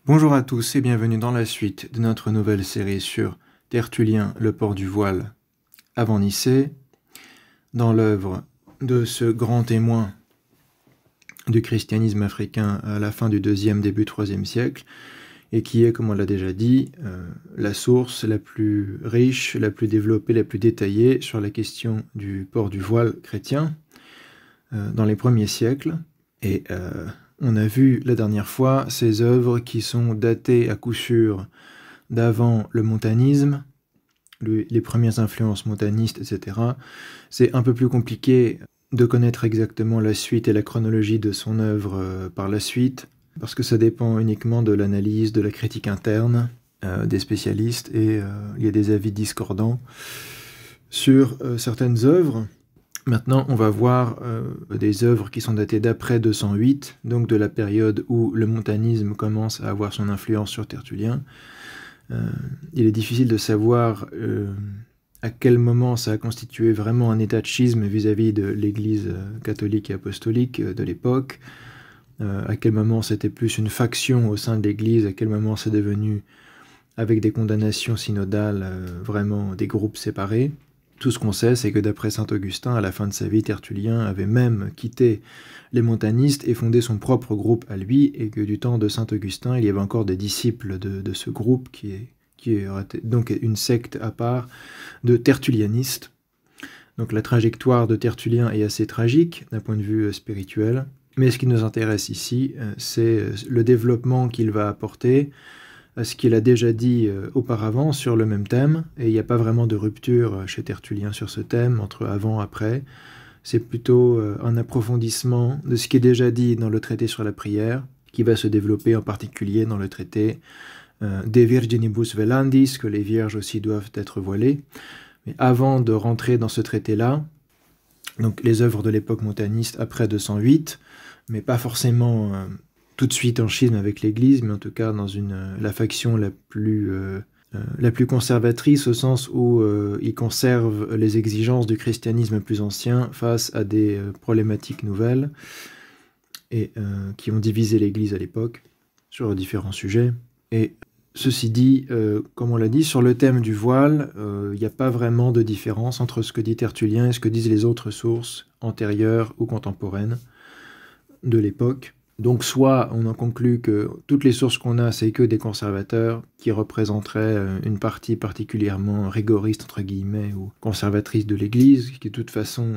Bonjour à tous et bienvenue dans la suite de notre nouvelle série sur Tertullien, le port du voile avant Nicée, dans l'œuvre de ce grand témoin du christianisme africain à la fin du 2e, début 3e siècle, et qui est, comme on l'a déjà dit, la source la plus riche, la plus développée, la plus détaillée sur la question du port du voile chrétien dans les premiers siècles. Et on a vu la dernière fois ces œuvres qui sont datées à coup sûr d'avant le montanisme, les premières influences montanistes, etc. C'est un peu plus compliqué de connaître exactement la suite et la chronologie de son œuvre par la suite, parce que ça dépend uniquement de l'analyse, de la critique interne des spécialistes, et il y a des avis discordants sur certaines œuvres. Maintenant, on va voir des œuvres qui sont datées d'après 208, donc de la période où le montanisme commence à avoir son influence sur Tertullien. Il est difficile de savoir à quel moment ça a constitué vraiment un état de schisme vis-à-vis de l'Église catholique et apostolique de l'époque, à quel moment c'était plus une faction au sein de l'Église, à quel moment c'est devenu, avec des condamnations synodales, vraiment des groupes séparés. Tout ce qu'on sait, c'est que d'après saint Augustin, à la fin de sa vie, Tertullien avait même quitté les montanistes et fondé son propre groupe à lui, et que du temps de saint Augustin, il y avait encore des disciples de ce groupe qui est donc une secte à part de tertullianistes. Donc la trajectoire de Tertullien est assez tragique d'un point de vue spirituel, mais ce qui nous intéresse ici, c'est le développement qu'il va apporter à ce qu'il a déjà dit auparavant sur le même thème, et il n'y a pas vraiment de rupture chez Tertullien sur ce thème, entre avant et après. C'est plutôt un approfondissement de ce qui est déjà dit dans le traité sur la prière, qui va se développer en particulier dans le traité De Virginibus Velandis, que les vierges aussi doivent être voilées. Mais avant de rentrer dans ce traité-là, donc les œuvres de l'époque montaniste après 208, mais pas forcément tout de suite en schisme avec l'Église, mais en tout cas dans la faction la plus conservatrice, au sens où il conserve les exigences du christianisme plus ancien face à des problématiques nouvelles, et qui ont divisé l'Église à l'époque sur différents sujets. Et ceci dit, comme on l'a dit, sur le thème du voile, il n'y a pas vraiment de différence entre ce que dit Tertullien et ce que disent les autres sources antérieures ou contemporaines de l'époque. Donc soit on en conclut que toutes les sources qu'on a, c'est que des conservateurs qui représenteraient une partie particulièrement rigoriste, entre guillemets, ou conservatrice de l'Église, qui de toute façon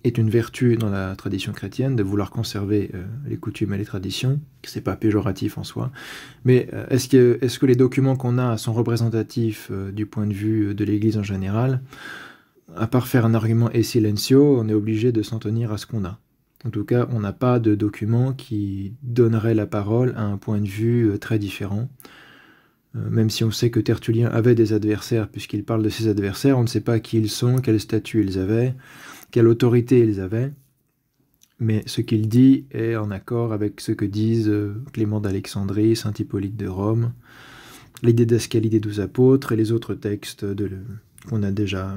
est une vertu dans la tradition chrétienne, de vouloir conserver les coutumes et les traditions. C'est pas péjoratif en soi. Mais est-ce que les documents qu'on a sont représentatifs du point de vue de l'Église en général? À part faire un argument et silencio, on est obligé de s'en tenir à ce qu'on a. En tout cas, on n'a pas de document qui donnerait la parole à un point de vue très différent. Même si on sait que Tertullien avait des adversaires, puisqu'il parle de ses adversaires, on ne sait pas qui ils sont, quel statut ils avaient, quelle autorité ils avaient. Mais ce qu'il dit est en accord avec ce que disent Clément d'Alexandrie, saint Hippolyte de Rome, les Didascalies des 12 apôtres et les autres textes qu'on a déjà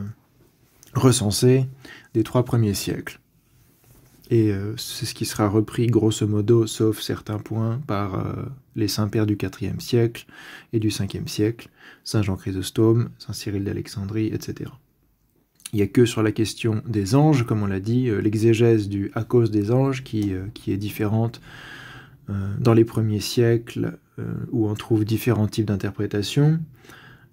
recensés des 3 premiers siècles. Et c'est ce qui sera repris grosso modo, sauf certains points, par les saints-pères du IVe siècle et du Ve siècle, saint Jean Chrysostome, saint Cyril d'Alexandrie, etc. Il n'y a que sur la question des anges, comme on l'a dit, l'exégèse du « à cause des anges » qui est différente dans les premiers siècles, où on trouve différents types d'interprétations.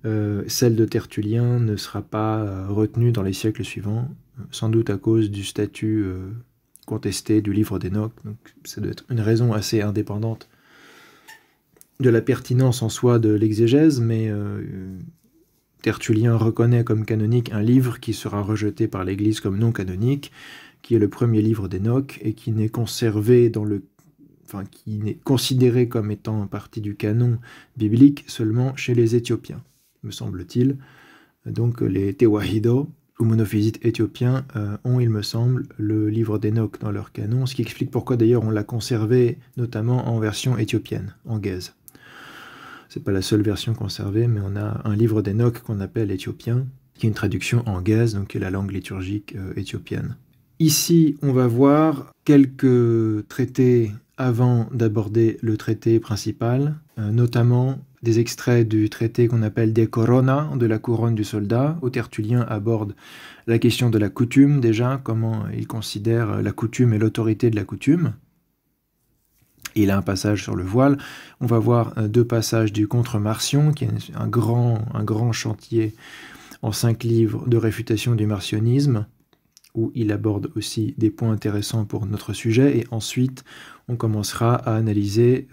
Celle de Tertullien ne sera pas retenue dans les siècles suivants, sans doute à cause du statut contesté du livre d'Enoch. Donc ça doit être une raison assez indépendante de la pertinence en soi de l'exégèse, mais Tertullien reconnaît comme canonique un livre qui sera rejeté par l'Église comme non canonique, qui est le premier livre d'Enoch, et qui n'est conservé qui n'est considéré comme étant partie du canon biblique seulement chez les Éthiopiens, me semble-t-il. Donc les Tewahido, ou monophysites éthiopiens, ont, il me semble, le livre d'Enoch dans leur canon, ce qui explique pourquoi d'ailleurs on l'a conservé notamment en version éthiopienne, en gaze. C'est pas la seule version conservée, mais on a un livre d'Enoch qu'on appelle éthiopien, qui est une traduction en gaze, donc qui est la langue liturgique éthiopienne. Ici, on va voir quelques traités avant d'aborder le traité principal, notamment des extraits du traité qu'on appelle De Corona, de la couronne du soldat, où Tertullien aborde la question de la coutume déjà, comment il considère la coutume et l'autorité de la coutume. Il a un passage sur le voile. On va voir 2 passages du Contre-Marcion, qui est un grand chantier en 5 livres de réfutation du marcionisme, où il aborde aussi des points intéressants pour notre sujet. Et ensuite, on commencera à analyser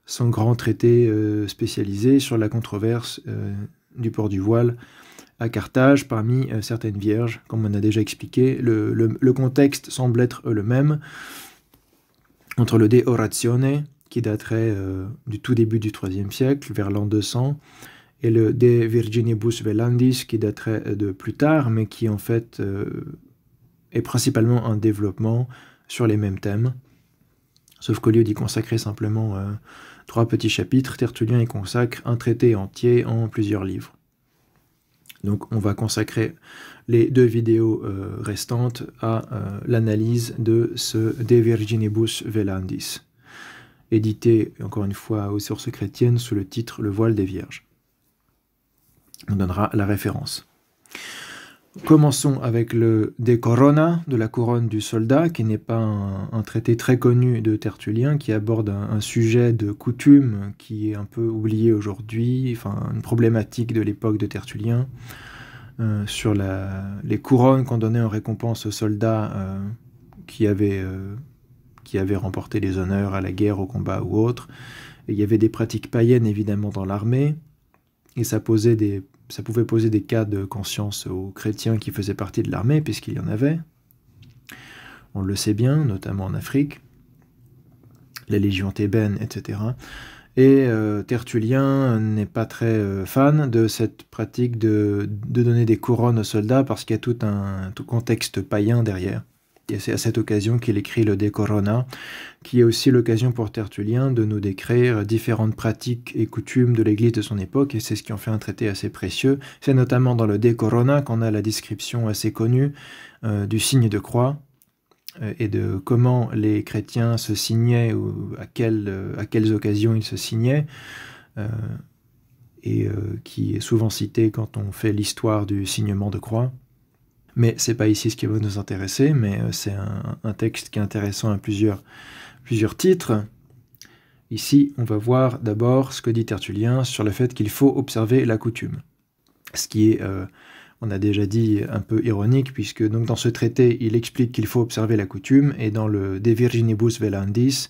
son grand traité spécialisé sur la controverse du port du voile à Carthage parmi certaines vierges. Comme on a déjà expliqué, le contexte semble être le même entre le De Oratione, qui daterait du tout début du IIIe siècle, vers l'an 200, et le De Virginibus Velandis, qui daterait de plus tard, mais qui en fait est principalement un développement sur les mêmes thèmes. Sauf qu'au lieu d'y consacrer simplement 3 petits chapitres, Tertullien y consacre un traité entier en plusieurs livres. Donc on va consacrer les 2 vidéos restantes à l'analyse de ce De Virginibus Velandis, édité encore une fois aux sources chrétiennes sous le titre Le voile des vierges. On donnera la référence. Commençons avec le De Corona, de la couronne du soldat, qui n'est pas un traité très connu de Tertullien, qui aborde un sujet de coutume qui est un peu oublié aujourd'hui, enfin une problématique de l'époque de Tertullien, sur les couronnes qu'on donnait en récompense aux soldats qui avaient remporté les honneurs à la guerre, au combat ou autre. Et il y avait des pratiques païennes évidemment dans l'armée, et ça pouvait poser des cas de conscience aux chrétiens qui faisaient partie de l'armée, puisqu'il y en avait. On le sait bien, notamment en Afrique, les légions thébaines, etc. Et Tertullien n'est pas très fan de cette pratique de donner des couronnes aux soldats, parce qu'il y a tout contexte païen derrière. Et c'est à cette occasion qu'il écrit le De Corona, qui est aussi l'occasion pour Tertullien de nous décrire différentes pratiques et coutumes de l'Église de son époque, et c'est ce qui en fait un traité assez précieux. C'est notamment dans le De Corona qu'on a la description assez connue du signe de croix, et de comment les chrétiens se signaient, ou à quelles occasions ils se signaient, qui est souvent cité quand on fait l'histoire du signement de croix. Mais c'est pas ici ce qui va nous intéresser, mais c'est un texte qui est intéressant à plusieurs titres. Ici, on va voir d'abord ce que dit Tertullien sur le fait qu'il faut observer la coutume. Ce qui est, on a déjà dit, un peu ironique, puisque donc dans ce traité, il explique qu'il faut observer la coutume, et dans le De Virginibus Velandis,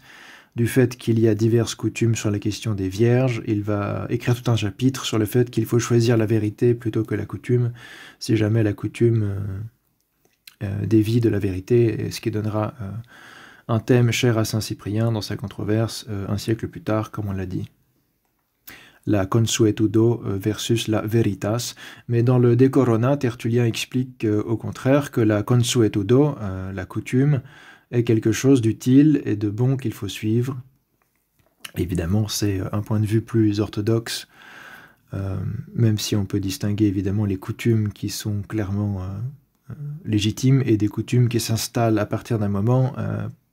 du fait qu'il y a diverses coutumes sur la question des vierges, il va écrire tout un chapitre sur le fait qu'il faut choisir la vérité plutôt que la coutume, si jamais la coutume dévie de la vérité, et ce qui donnera un thème cher à saint Cyprien dans sa controverse un siècle plus tard, comme on l'a dit. La consuetudo versus la veritas, mais dans le De Corona, Tertullien explique au contraire que la consuetudo, la coutume, est quelque chose d'utile et de bon qu'il faut suivre. Évidemment, c'est un point de vue plus orthodoxe, même si on peut distinguer évidemment les coutumes qui sont clairement légitimes et des coutumes qui s'installent à partir d'un moment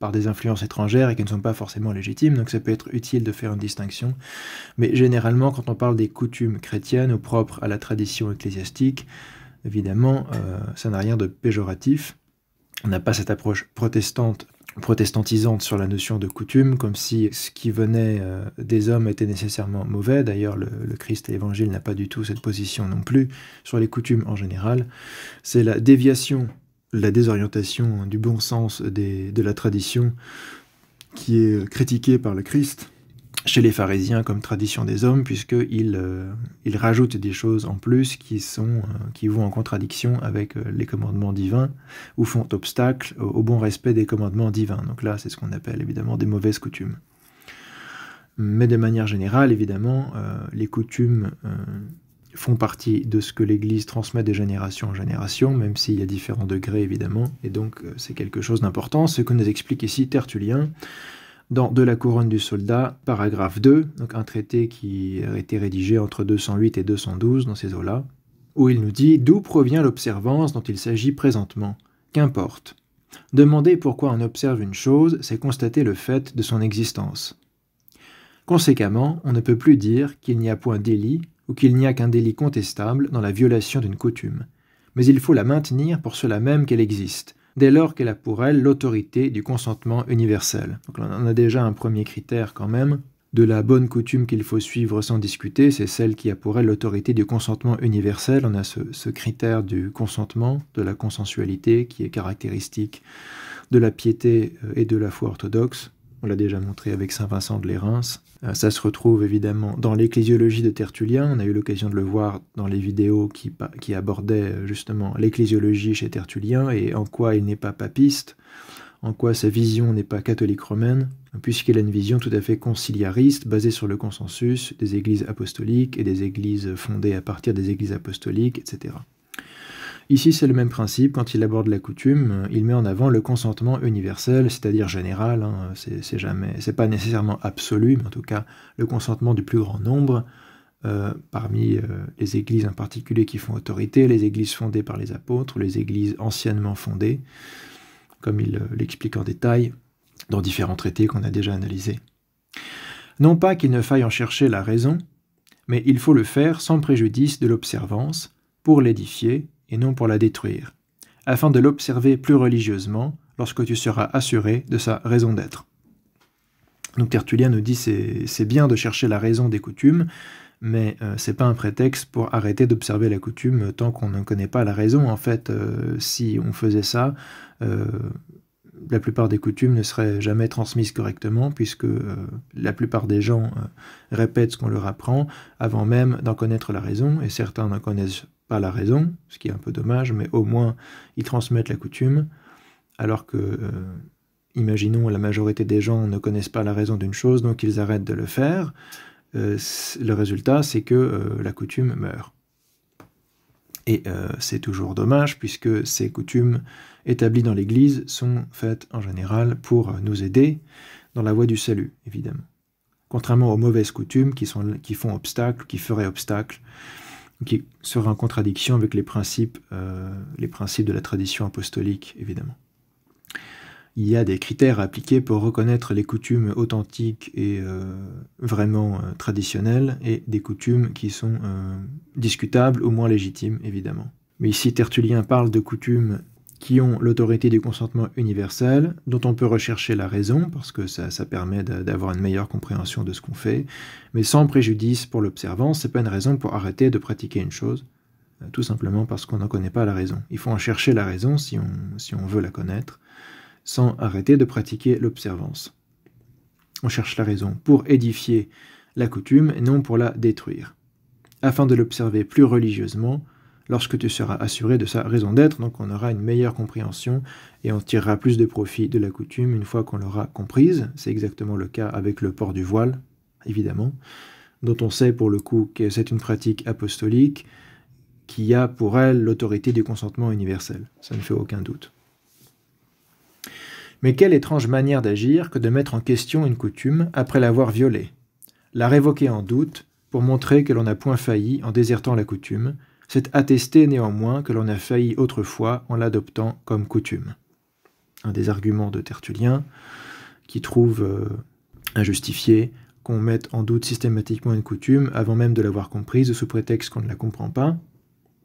par des influences étrangères et qui ne sont pas forcément légitimes, donc ça peut être utile de faire une distinction. Mais généralement, quand on parle des coutumes chrétiennes ou propres à la tradition ecclésiastique, évidemment, ça n'a rien de péjoratif. On n'a pas cette approche protestantisante sur la notion de coutume, comme si ce qui venait des hommes était nécessairement mauvais. D'ailleurs, le Christ et l'Évangile n'a pas du tout cette position non plus sur les coutumes en général. C'est la déviation, la désorientation du bon sens de la tradition qui est critiquée par le Christ chez les pharisiens comme tradition des hommes, puisqu'ils rajoutent des choses en plus qui vont en contradiction avec les commandements divins, ou font obstacle au bon respect des commandements divins. Donc là, c'est ce qu'on appelle évidemment des mauvaises coutumes. Mais de manière générale, évidemment, les coutumes font partie de ce que l'Église transmet de génération en génération, même s'il y a différents degrés, évidemment, et donc c'est quelque chose d'important, ce que nous explique ici Tertullien, dans De la couronne du soldat, paragraphe 2, donc un traité qui a été rédigé entre 208 et 212 dans ces eaux-là, où il nous dit « D'où provient l'observance dont il s'agit présentement? Qu'importe. Demander pourquoi on observe une chose, c'est constater le fait de son existence. Conséquemment, on ne peut plus dire qu'il n'y a point délit ou qu'il n'y a qu'un délit contestable dans la violation d'une coutume. Mais il faut la maintenir pour cela même qu'elle existe, dès lors qu'elle a pour elle l'autorité du consentement universel. Donc là, on a déjà un premier critère quand même de la bonne coutume qu'il faut suivre sans discuter, c'est celle qui a pour elle l'autorité du consentement universel. On a ce critère du consentement, de la consensualité, qui est caractéristique de la piété et de la foi orthodoxe. On l'a déjà montré avec saint Vincent de Lérins. Ça se retrouve évidemment dans l'ecclésiologie de Tertullien. On a eu l'occasion de le voir dans les vidéos qui abordaient justement l'ecclésiologie chez Tertullien et en quoi il n'est pas papiste, en quoi sa vision n'est pas catholique romaine, puisqu'il a une vision tout à fait conciliariste, basée sur le consensus des églises apostoliques et des églises fondées à partir des églises apostoliques, etc. Ici, c'est le même principe. Quand il aborde la coutume, il met en avant le consentement universel, c'est-à-dire général. C'est pas nécessairement absolu, mais en tout cas le consentement du plus grand nombre, parmi les églises en particulier qui font autorité, les églises fondées par les apôtres, les églises anciennement fondées, comme il l'explique en détail dans différents traités qu'on a déjà analysés. Non pas qu'il ne faille en chercher la raison, mais il faut le faire sans préjudice de l'observance, pour l'édifier, et non pour la détruire, afin de l'observer plus religieusement lorsque tu seras assuré de sa raison d'être. Donc Tertullien nous dit c'est bien de chercher la raison des coutumes, mais c'est pas un prétexte pour arrêter d'observer la coutume tant qu'on ne connaît pas la raison. En fait, si on faisait ça, la plupart des coutumes ne seraient jamais transmises correctement, puisque la plupart des gens répètent ce qu'on leur apprend avant même d'en connaître la raison, et certains n'en connaissent pas la raison, ce qui est un peu dommage, mais au moins ils transmettent la coutume, alors que, imaginons, la majorité des gens ne connaissent pas la raison d'une chose, donc ils arrêtent de le faire. Le résultat, c'est que la coutume meurt. Et c'est toujours dommage, puisque ces coutumes établies dans l'Église sont faites en général pour nous aider dans la voie du salut, évidemment. Contrairement aux mauvaises coutumes qui font obstacle, qui feraient obstacle, qui seraient en contradiction avec les principes de la tradition apostolique, évidemment. Il y a des critères à appliquer pour reconnaître les coutumes authentiques et vraiment traditionnelles, et des coutumes qui sont discutables ou moins légitimes, évidemment. Mais ici, Tertullien parle de coutumes qui ont l'autorité du consentement universel, dont on peut rechercher la raison, parce que ça permet d'avoir une meilleure compréhension de ce qu'on fait, mais sans préjudice pour l'observance. C'est pas une raison pour arrêter de pratiquer une chose, tout simplement parce qu'on n'en connaît pas la raison. Il faut en chercher la raison si on veut la connaître, sans arrêter de pratiquer l'observance. On cherche la raison pour édifier la coutume et non pour la détruire, afin de l'observer plus religieusement lorsque tu seras assuré de sa raison d'être. Donc on aura une meilleure compréhension et on tirera plus de profit de la coutume une fois qu'on l'aura comprise. C'est exactement le cas avec le port du voile, évidemment, dont on sait pour le coup que c'est une pratique apostolique qui a pour elle l'autorité du consentement universel. Ça ne fait aucun doute. Mais quelle étrange manière d'agir que de mettre en question une coutume après l'avoir violée, la révoquer en doute pour montrer que l'on n'a point failli en désertant la coutume, c'est attester néanmoins que l'on a failli autrefois en l'adoptant comme coutume. Un des arguments de Tertullien qui trouve injustifié qu'on mette en doute systématiquement une coutume avant même de l'avoir comprise sous prétexte qu'on ne la comprend pas,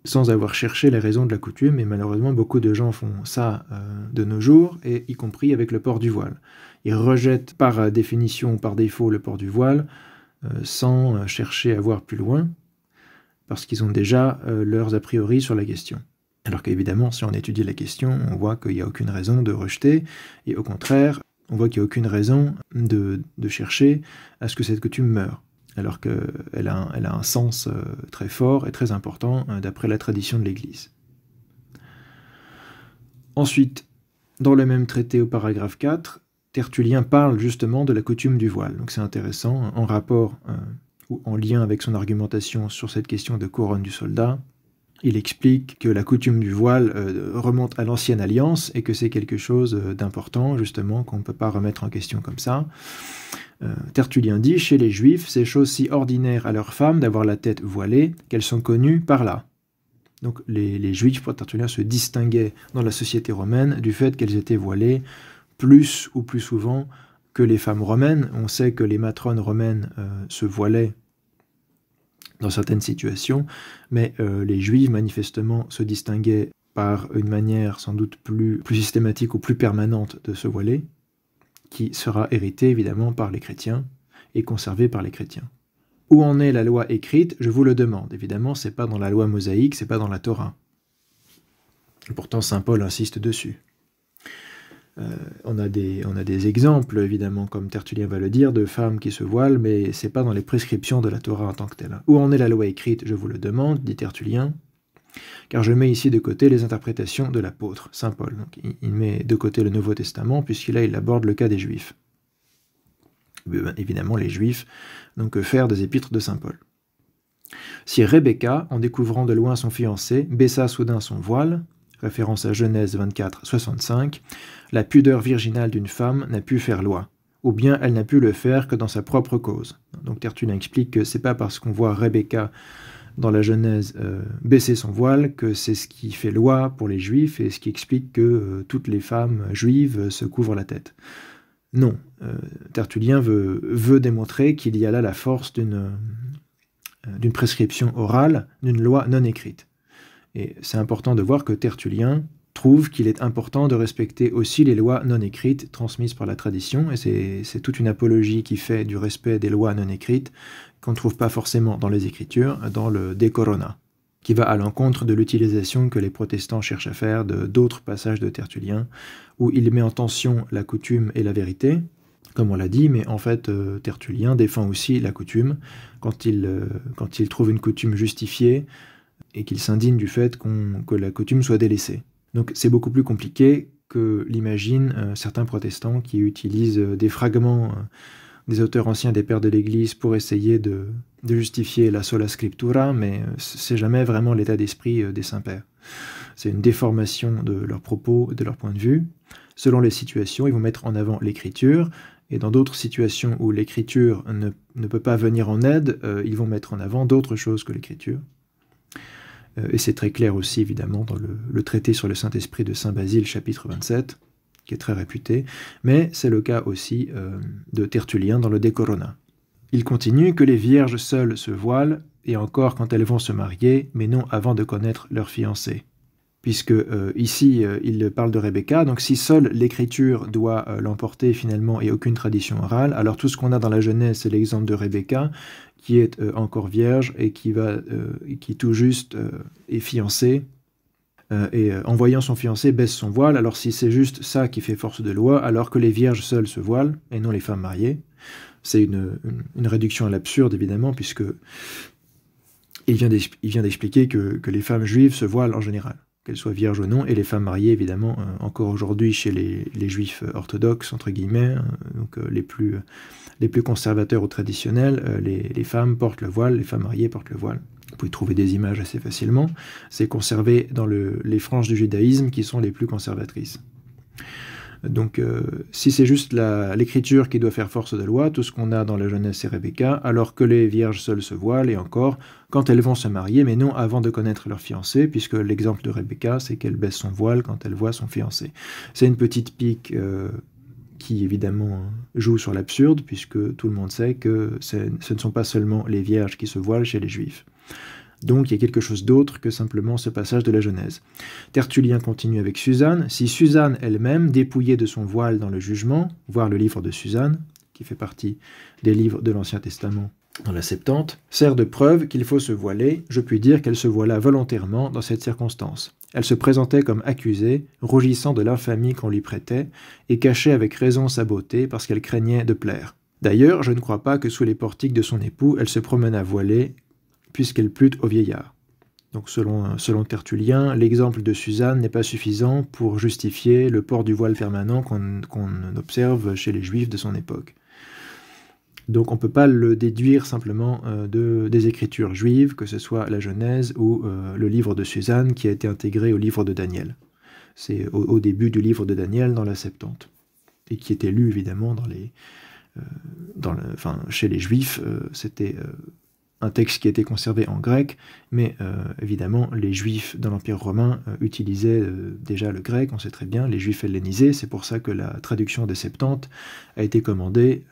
sans avoir cherché les raisons de la coutume, et malheureusement beaucoup de gens font ça de nos jours, et y compris avec le port du voile. Ils rejettent par définition ou par défaut le port du voile, sans chercher à voir plus loin, parce qu'ils ont déjà leurs a priori sur la question. Alors qu'évidemment, si on étudie la question, on voit qu'il n'y a aucune raison de rejeter, et au contraire, on voit qu'il n'y a aucune raison de chercher à ce que cette coutume meure, alors qu'elle a un sens très fort et très important d'après la tradition de l'Église. Ensuite, dans le même traité au paragraphe 4, Tertullien parle justement de la coutume du voile. Donc c'est intéressant, en rapport ou en lien avec son argumentation sur cette question de couronne du soldat. Il explique que la coutume du voile remonte à l'ancienne alliance et que c'est quelque chose d'important, justement, qu'on ne peut pas remettre en question comme ça. Tertullien dit, chez les Juifs, c'est chose si ordinaire à leurs femmes d'avoir la tête voilée qu'elles sont connues par là. Donc les Juifs, pour Tertullien, se distinguaient dans la société romaine du fait qu'elles étaient voilées plus ou plus souvent que les femmes romaines. On sait que les matrones romaines se voilaient dans certaines situations, mais les juives manifestement se distinguaient par une manière sans doute plus systématique ou plus permanente de se voiler, qui sera héritée évidemment par les chrétiens et conservée par les chrétiens. Où en est la loi écrite? Je vous le demande. Évidemment, c'est pas dans la loi mosaïque, c'est pas dans la Torah. Et pourtant, saint Paul insiste dessus. On a des exemples, évidemment, comme Tertullien va le dire, de femmes qui se voilent, mais c'est pas dans les prescriptions de la Torah en tant que telle. Où en est la loi écrite? Je vous le demande, dit Tertullien, car je mets ici de côté les interprétations de l'apôtre, saint Paul. Donc, il met de côté le Nouveau Testament, puisqu'il aborde le cas des Juifs. Évidemment, les Juifs n'ont que faire des épîtres de saint Paul. Si Rebecca, en découvrant de loin son fiancé, baissa soudain son voile, référence à Genèse 24, 65, la pudeur virginale d'une femme n'a pu faire loi, ou bien elle n'a pu le faire que dans sa propre cause. Donc Tertullien explique que c'est pas parce qu'on voit Rebecca dans la Genèse baisser son voile que c'est ce qui fait loi pour les Juifs et ce qui explique que toutes les femmes juives se couvrent la tête. Non, Tertullien veut démontrer qu'il y a là la force d'une prescription orale, d'une loi non écrite. Et c'est important de voir que Tertullien trouve qu'il est important de respecter aussi les lois non écrites transmises par la tradition, et c'est toute une apologie qui fait du respect des lois non écrites qu'on ne trouve pas forcément dans les Écritures, dans le De Corona, qui va à l'encontre de l'utilisation que les protestants cherchent à faire d'autres passages de Tertullien, où il met en tension la coutume et la vérité, comme on l'a dit, mais en fait, Tertullien défend aussi la coutume quand il trouve une coutume justifiée et qu'il s'indigne du fait que la coutume soit délaissée. Donc c'est beaucoup plus compliqué que l'imaginent certains protestants qui utilisent des fragments des auteurs anciens des pères de l'Église pour essayer de justifier la sola scriptura, mais c'est jamais vraiment l'état d'esprit des saints-pères. C'est une déformation de leurs propos, de leur point de vue. Selon les situations, ils vont mettre en avant l'écriture, et dans d'autres situations où l'écriture ne peut pas venir en aide, ils vont mettre en avant d'autres choses que l'écriture. Et c'est très clair aussi, évidemment, dans le traité sur le Saint-Esprit de Saint Basile, chapitre 27, qui est très réputé, mais c'est le cas aussi de Tertullien dans le De Corona. Il continue que les vierges seules se voilent, et encore quand elles vont se marier, mais non avant de connaître leur fiancé. Puisque ici, il parle de Rebecca, donc si seule l'écriture doit l'emporter finalement et aucune tradition orale, alors tout ce qu'on a dans la Genèse, c'est l'exemple de Rebecca, qui est encore vierge et qui tout juste est fiancée, et en voyant son fiancé baisse son voile. Alors si c'est juste ça qui fait force de loi, alors que les vierges seules se voilent, et non les femmes mariées, c'est une réduction à l'absurde évidemment, puisque il vient d'expliquer que les femmes juives se voilent en général, qu'elles soient vierges ou non, et les femmes mariées, évidemment, encore aujourd'hui chez les juifs orthodoxes, entre guillemets, donc les plus conservateurs ou traditionnels, les femmes portent le voile, les femmes mariées portent le voile. Vous pouvez trouver des images assez facilement. C'est conservé dans les franges du judaïsme qui sont les plus conservatrices. Donc, si c'est juste l'écriture qui doit faire force de loi, tout ce qu'on a dans la Genèse, c'est Rebecca, alors que les vierges seules se voilent, et encore, quand elles vont se marier, mais non avant de connaître leur fiancé, puisque l'exemple de Rebecca, c'est qu'elle baisse son voile quand elle voit son fiancé. C'est une petite pique qui, évidemment, joue sur l'absurde, puisque tout le monde sait que ce ne sont pas seulement les vierges qui se voilent chez les juifs. Donc il y a quelque chose d'autre que simplement ce passage de la Genèse. Tertullien continue avec Suzanne. Si Suzanne elle-même, dépouillée de son voile dans le jugement, voir le livre de Suzanne, qui fait partie des livres de l'Ancien Testament dans la Septante, sert de preuve qu'il faut se voiler, je puis dire qu'elle se voila volontairement dans cette circonstance. Elle se présentait comme accusée, rougissant de l'infamie qu'on lui prêtait, et cachait avec raison sa beauté parce qu'elle craignait de plaire. D'ailleurs, je ne crois pas que sous les portiques de son époux, elle se promenât voilée, puisqu'elle plut au vieillard. Donc selon Tertullien, l'exemple de Suzanne n'est pas suffisant pour justifier le port du voile permanent qu'on observe chez les Juifs de son époque. Donc on ne peut pas le déduire simplement des écritures juives, que ce soit la Genèse ou le livre de Suzanne qui a été intégré au livre de Daniel. C'est au début du livre de Daniel dans la Septante, et qui était lu évidemment chez les Juifs, c'était un texte qui a été conservé en grec, mais évidemment, les Juifs dans l'Empire romain utilisaient déjà le grec, on sait très bien, les Juifs hellénisés, c'est pour ça que la traduction des Septante a été commandée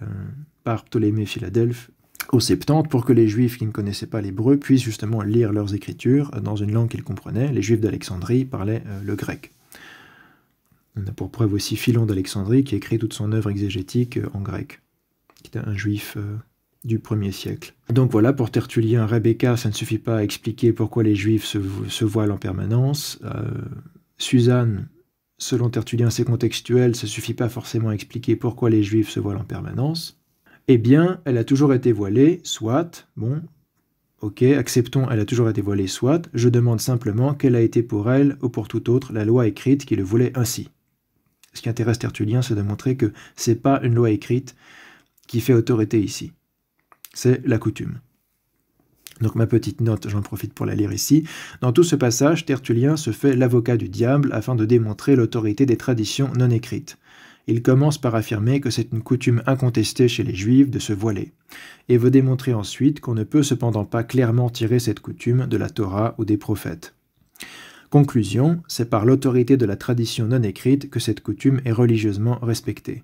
par Ptolémée Philadelphe aux Septante, pour que les Juifs qui ne connaissaient pas l'hébreu puissent justement lire leurs écritures dans une langue qu'ils comprenaient. Les Juifs d'Alexandrie parlaient le grec. On a pour preuve aussi Philon d'Alexandrie qui écrit toute son œuvre exégétique en grec, qui était un Juif du 1er siècle. Donc voilà, pour Tertullien, Rebecca, ça ne suffit pas à expliquer pourquoi les Juifs se voilent en permanence. Suzanne, selon Tertullien, c'est contextuel, ça ne suffit pas forcément à expliquer pourquoi les Juifs se voilent en permanence. Eh bien, elle a toujours été voilée, soit, bon, ok, acceptons, elle a toujours été voilée, soit, je demande simplement quelle a été pour elle, ou pour tout autre, la loi écrite qui le voulait ainsi. Ce qui intéresse Tertullien, c'est de montrer que ce n'est pas une loi écrite qui fait autorité ici. C'est la coutume. Donc ma petite note, j'en profite pour la lire ici. Dans tout ce passage, Tertullien se fait l'avocat du diable afin de démontrer l'autorité des traditions non écrites. Il commence par affirmer que c'est une coutume incontestée chez les Juifs de se voiler, et veut démontrer ensuite qu'on ne peut cependant pas clairement tirer cette coutume de la Torah ou des prophètes. Conclusion, c'est par l'autorité de la tradition non écrite que cette coutume est religieusement respectée.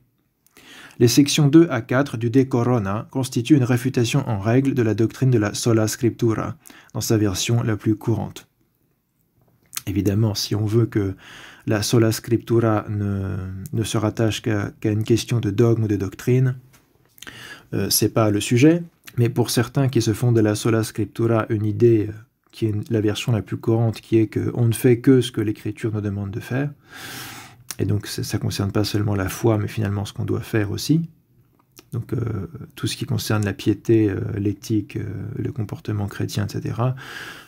Les sections 2 à 4 du De Corona constituent une réfutation en règle de la doctrine de la sola scriptura, dans sa version la plus courante. Évidemment, si on veut que la sola scriptura ne se rattache qu'à une question de dogme ou de doctrine, c'est pas le sujet, mais pour certains qui se font de la sola scriptura une idée qui est la version la plus courante, qui est qu'on ne fait que ce que l'Écriture nous demande de faire, et donc ça ne concerne pas seulement la foi, mais finalement ce qu'on doit faire aussi. Donc tout ce qui concerne la piété, l'éthique, le comportement chrétien, etc.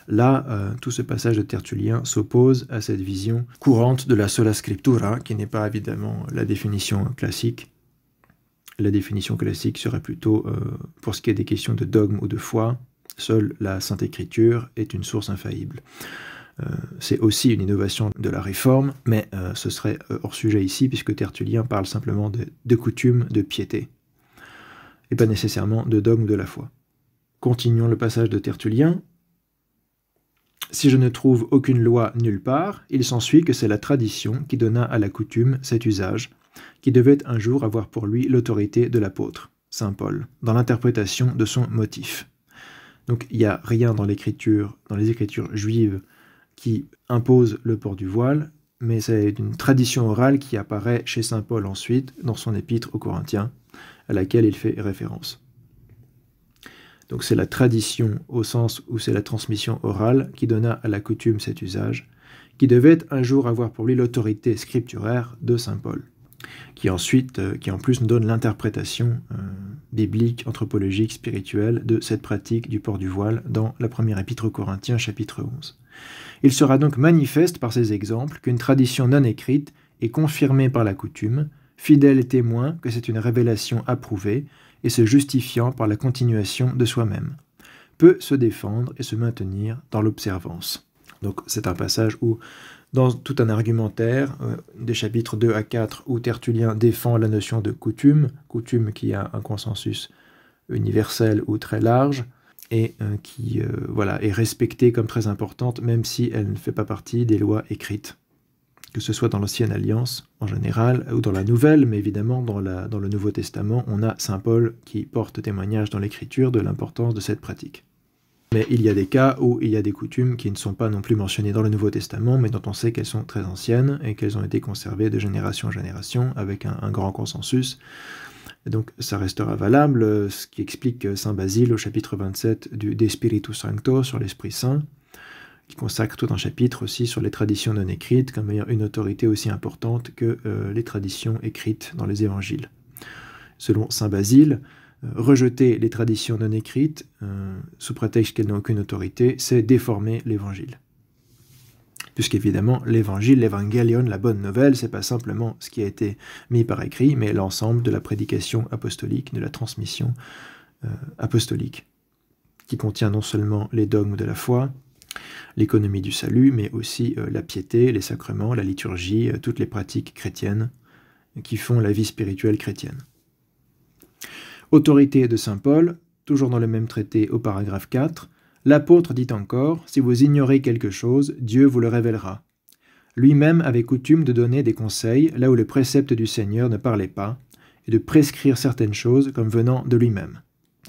Là, tout ce passage de Tertullien s'oppose à cette vision courante de la sola scriptura, qui n'est pas évidemment la définition classique. La définition classique serait plutôt, pour ce qui est des questions de dogme ou de foi, seule la Sainte Écriture est une source infaillible. C'est aussi une innovation de la Réforme, mais ce serait hors sujet ici, puisque Tertullien parle simplement de coutumes, de piété, et pas nécessairement de dogme de la foi. Continuons le passage de Tertullien. Si je ne trouve aucune loi nulle part, il s'ensuit que c'est la tradition qui donna à la coutume cet usage, qui devait un jour avoir pour lui l'autorité de l'apôtre, saint Paul, dans l'interprétation de son motif. Donc il n'y a rien dans les écritures juives qui impose le port du voile, mais c'est une tradition orale qui apparaît chez saint Paul ensuite, dans son épître aux Corinthiens, à laquelle il fait référence. Donc c'est la tradition au sens où c'est la transmission orale qui donna à la coutume cet usage, qui devait un jour avoir pour lui l'autorité scripturaire de saint Paul, qui en plus nous donne l'interprétation biblique, anthropologique, spirituelle de cette pratique du port du voile dans la première épître aux Corinthiens, chapitre 11. Il sera donc manifeste par ces exemples qu'une tradition non écrite est confirmée par la coutume, fidèle témoin que c'est une révélation approuvée et se justifiant par la continuation de soi-même, peut se défendre et se maintenir dans l'observance. Donc c'est un passage où, dans tout un argumentaire, des chapitres 2 à 4, où Tertullien défend la notion de coutume qui a un consensus universel ou très large, et qui est respectée comme très importante, même si elle ne fait pas partie des lois écrites, que ce soit dans l'Ancienne Alliance en général, ou dans la Nouvelle, mais évidemment dans le Nouveau Testament, on a saint Paul qui porte témoignage dans l'Écriture de l'importance de cette pratique. Mais il y a des cas où il y a des coutumes qui ne sont pas non plus mentionnées dans le Nouveau Testament, mais dont on sait qu'elles sont très anciennes et qu'elles ont été conservées de génération en génération avec un grand consensus. Et donc ça restera valable, ce qui explique saint Basile au chapitre 27 De Spiritu Sancto, sur l'Esprit Saint, qui consacre tout un chapitre aussi sur les traditions non écrites, comme ayant une autorité aussi importante que les traditions écrites dans les évangiles. Selon saint Basile, rejeter les traditions non écrites, sous prétexte qu'elles n'ont aucune autorité, c'est déformer l'évangile. Puisqu'évidemment, l'évangile, l'évangélion, la bonne nouvelle, c'est pas simplement ce qui a été mis par écrit, mais l'ensemble de la prédication apostolique, de la transmission apostolique, qui contient non seulement les dogmes de la foi, l'économie du salut, mais aussi la piété, les sacrements, la liturgie, toutes les pratiques chrétiennes qui font la vie spirituelle chrétienne. Autorité de saint Paul, toujours dans le même traité au paragraphe 4, l'apôtre dit encore « Si vous ignorez quelque chose, Dieu vous le révélera ». Lui-même avait coutume de donner des conseils là où le précepte du Seigneur ne parlait pas, et de prescrire certaines choses comme venant de lui-même.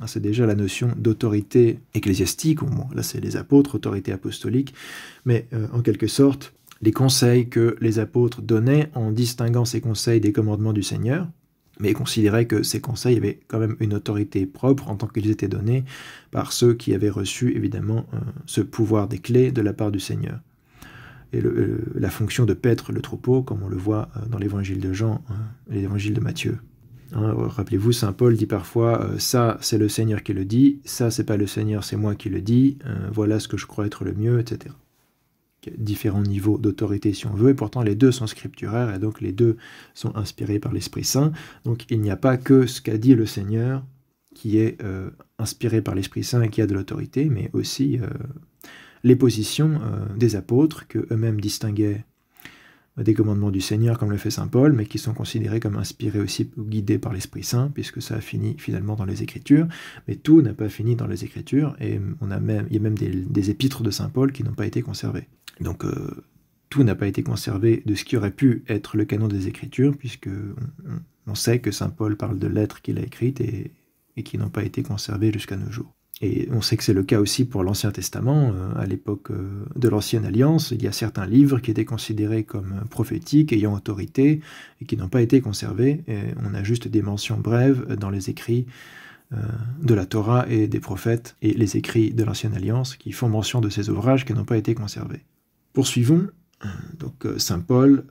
C'est déjà la notion d'autorité ecclésiastique, ou bon, là c'est les apôtres, autorité apostolique, mais en quelque sorte, les conseils que les apôtres donnaient en distinguant ces conseils des commandements du Seigneur, mais considéraient que ces conseils avaient quand même une autorité propre en tant qu'ils étaient donnés par ceux qui avaient reçu évidemment ce pouvoir des clés de la part du Seigneur. Et la fonction de paître le troupeau, comme on le voit dans l'évangile de Jean et l'évangile de Matthieu. Rappelez-vous, saint Paul dit parfois ça c'est le Seigneur qui le dit, ça c'est pas le Seigneur, c'est moi qui le dis, voilà ce que je crois être le mieux, etc. Différents niveaux d'autorité si on veut, et pourtant les deux sont scripturaires, et donc les deux sont inspirés par l'Esprit Saint. Donc il n'y a pas que ce qu'a dit le Seigneur qui est inspiré par l'Esprit Saint et qui a de l'autorité, mais aussi les positions des apôtres que eux-mêmes distinguaient des commandements du Seigneur, comme le fait saint Paul, mais qui sont considérés comme inspirés aussi ou guidés par l'Esprit Saint, puisque ça a fini finalement dans les Écritures. Mais tout n'a pas fini dans les Écritures, et il y a même des épîtres de saint Paul qui n'ont pas été conservés. Donc tout n'a pas été conservé de ce qui aurait pu être le canon des Écritures, puisque on sait que saint Paul parle de lettres qu'il a écrites et qui n'ont pas été conservées jusqu'à nos jours. Et on sait que c'est le cas aussi pour l'Ancien Testament. À l'époque de l'Ancienne Alliance, il y a certains livres qui étaient considérés comme prophétiques, ayant autorité, et qui n'ont pas été conservés. Et on a juste des mentions brèves dans les écrits de la Torah et des prophètes, et les écrits de l'Ancienne Alliance, qui font mention de ces ouvrages qui n'ont pas été conservés. Poursuivons. Donc saint Paul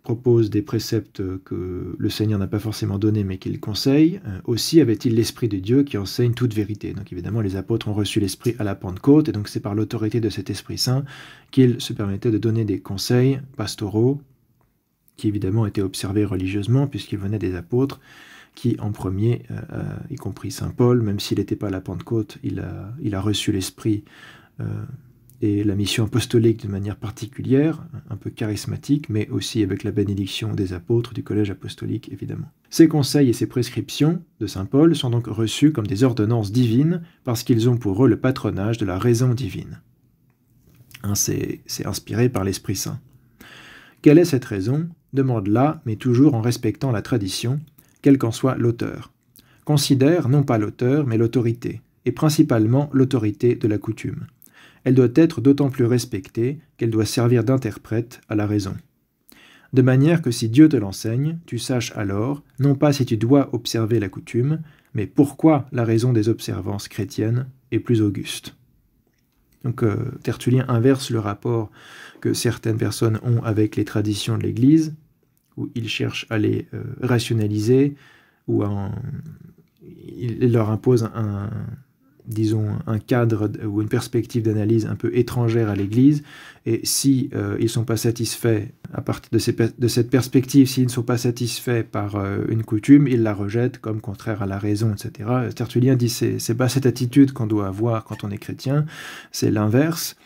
propose des préceptes que le Seigneur n'a pas forcément donnés, mais qu'il conseille. Aussi avait-il l'Esprit de Dieu qui enseigne toute vérité. Donc évidemment, les apôtres ont reçu l'Esprit à la Pentecôte, et donc c'est par l'autorité de cet Esprit Saint qu'ils se permettaient de donner des conseils pastoraux, qui évidemment étaient observés religieusement, puisqu'ils venaient des apôtres, qui en premier, y compris saint Paul, même s'il n'était pas à la Pentecôte, il a reçu l'Esprit et la mission apostolique d'une manière particulière, un peu charismatique, mais aussi avec la bénédiction des apôtres, du collège apostolique, évidemment. Ces conseils et ces prescriptions de saint Paul sont donc reçus comme des ordonnances divines, parce qu'ils ont pour eux le patronage de la raison divine. C'est inspiré par l'Esprit Saint. Quelle est cette raison? Demande-la, mais toujours en respectant la tradition, quel qu'en soit l'auteur. Considère non pas l'auteur, mais l'autorité, et principalement l'autorité de la coutume. Elle doit être d'autant plus respectée qu'elle doit servir d'interprète à la raison. De manière que si Dieu te l'enseigne, tu saches alors, non pas si tu dois observer la coutume, mais pourquoi la raison des observances chrétiennes est plus auguste. Donc Tertullien inverse le rapport que certaines personnes ont avec les traditions de l'Église, où ils cherchent à les rationaliser, ou il leur impose un cadre ou une perspective d'analyse un peu étrangère à l'Église, et si ils ne sont pas satisfaits à partir de cette perspective, s'ils ne sont pas satisfaits par une coutume, ils la rejettent comme contraire à la raison, etc. Tertullien dit c'est pas cette attitude qu'on doit avoir quand on est chrétien, c'est l'inverse.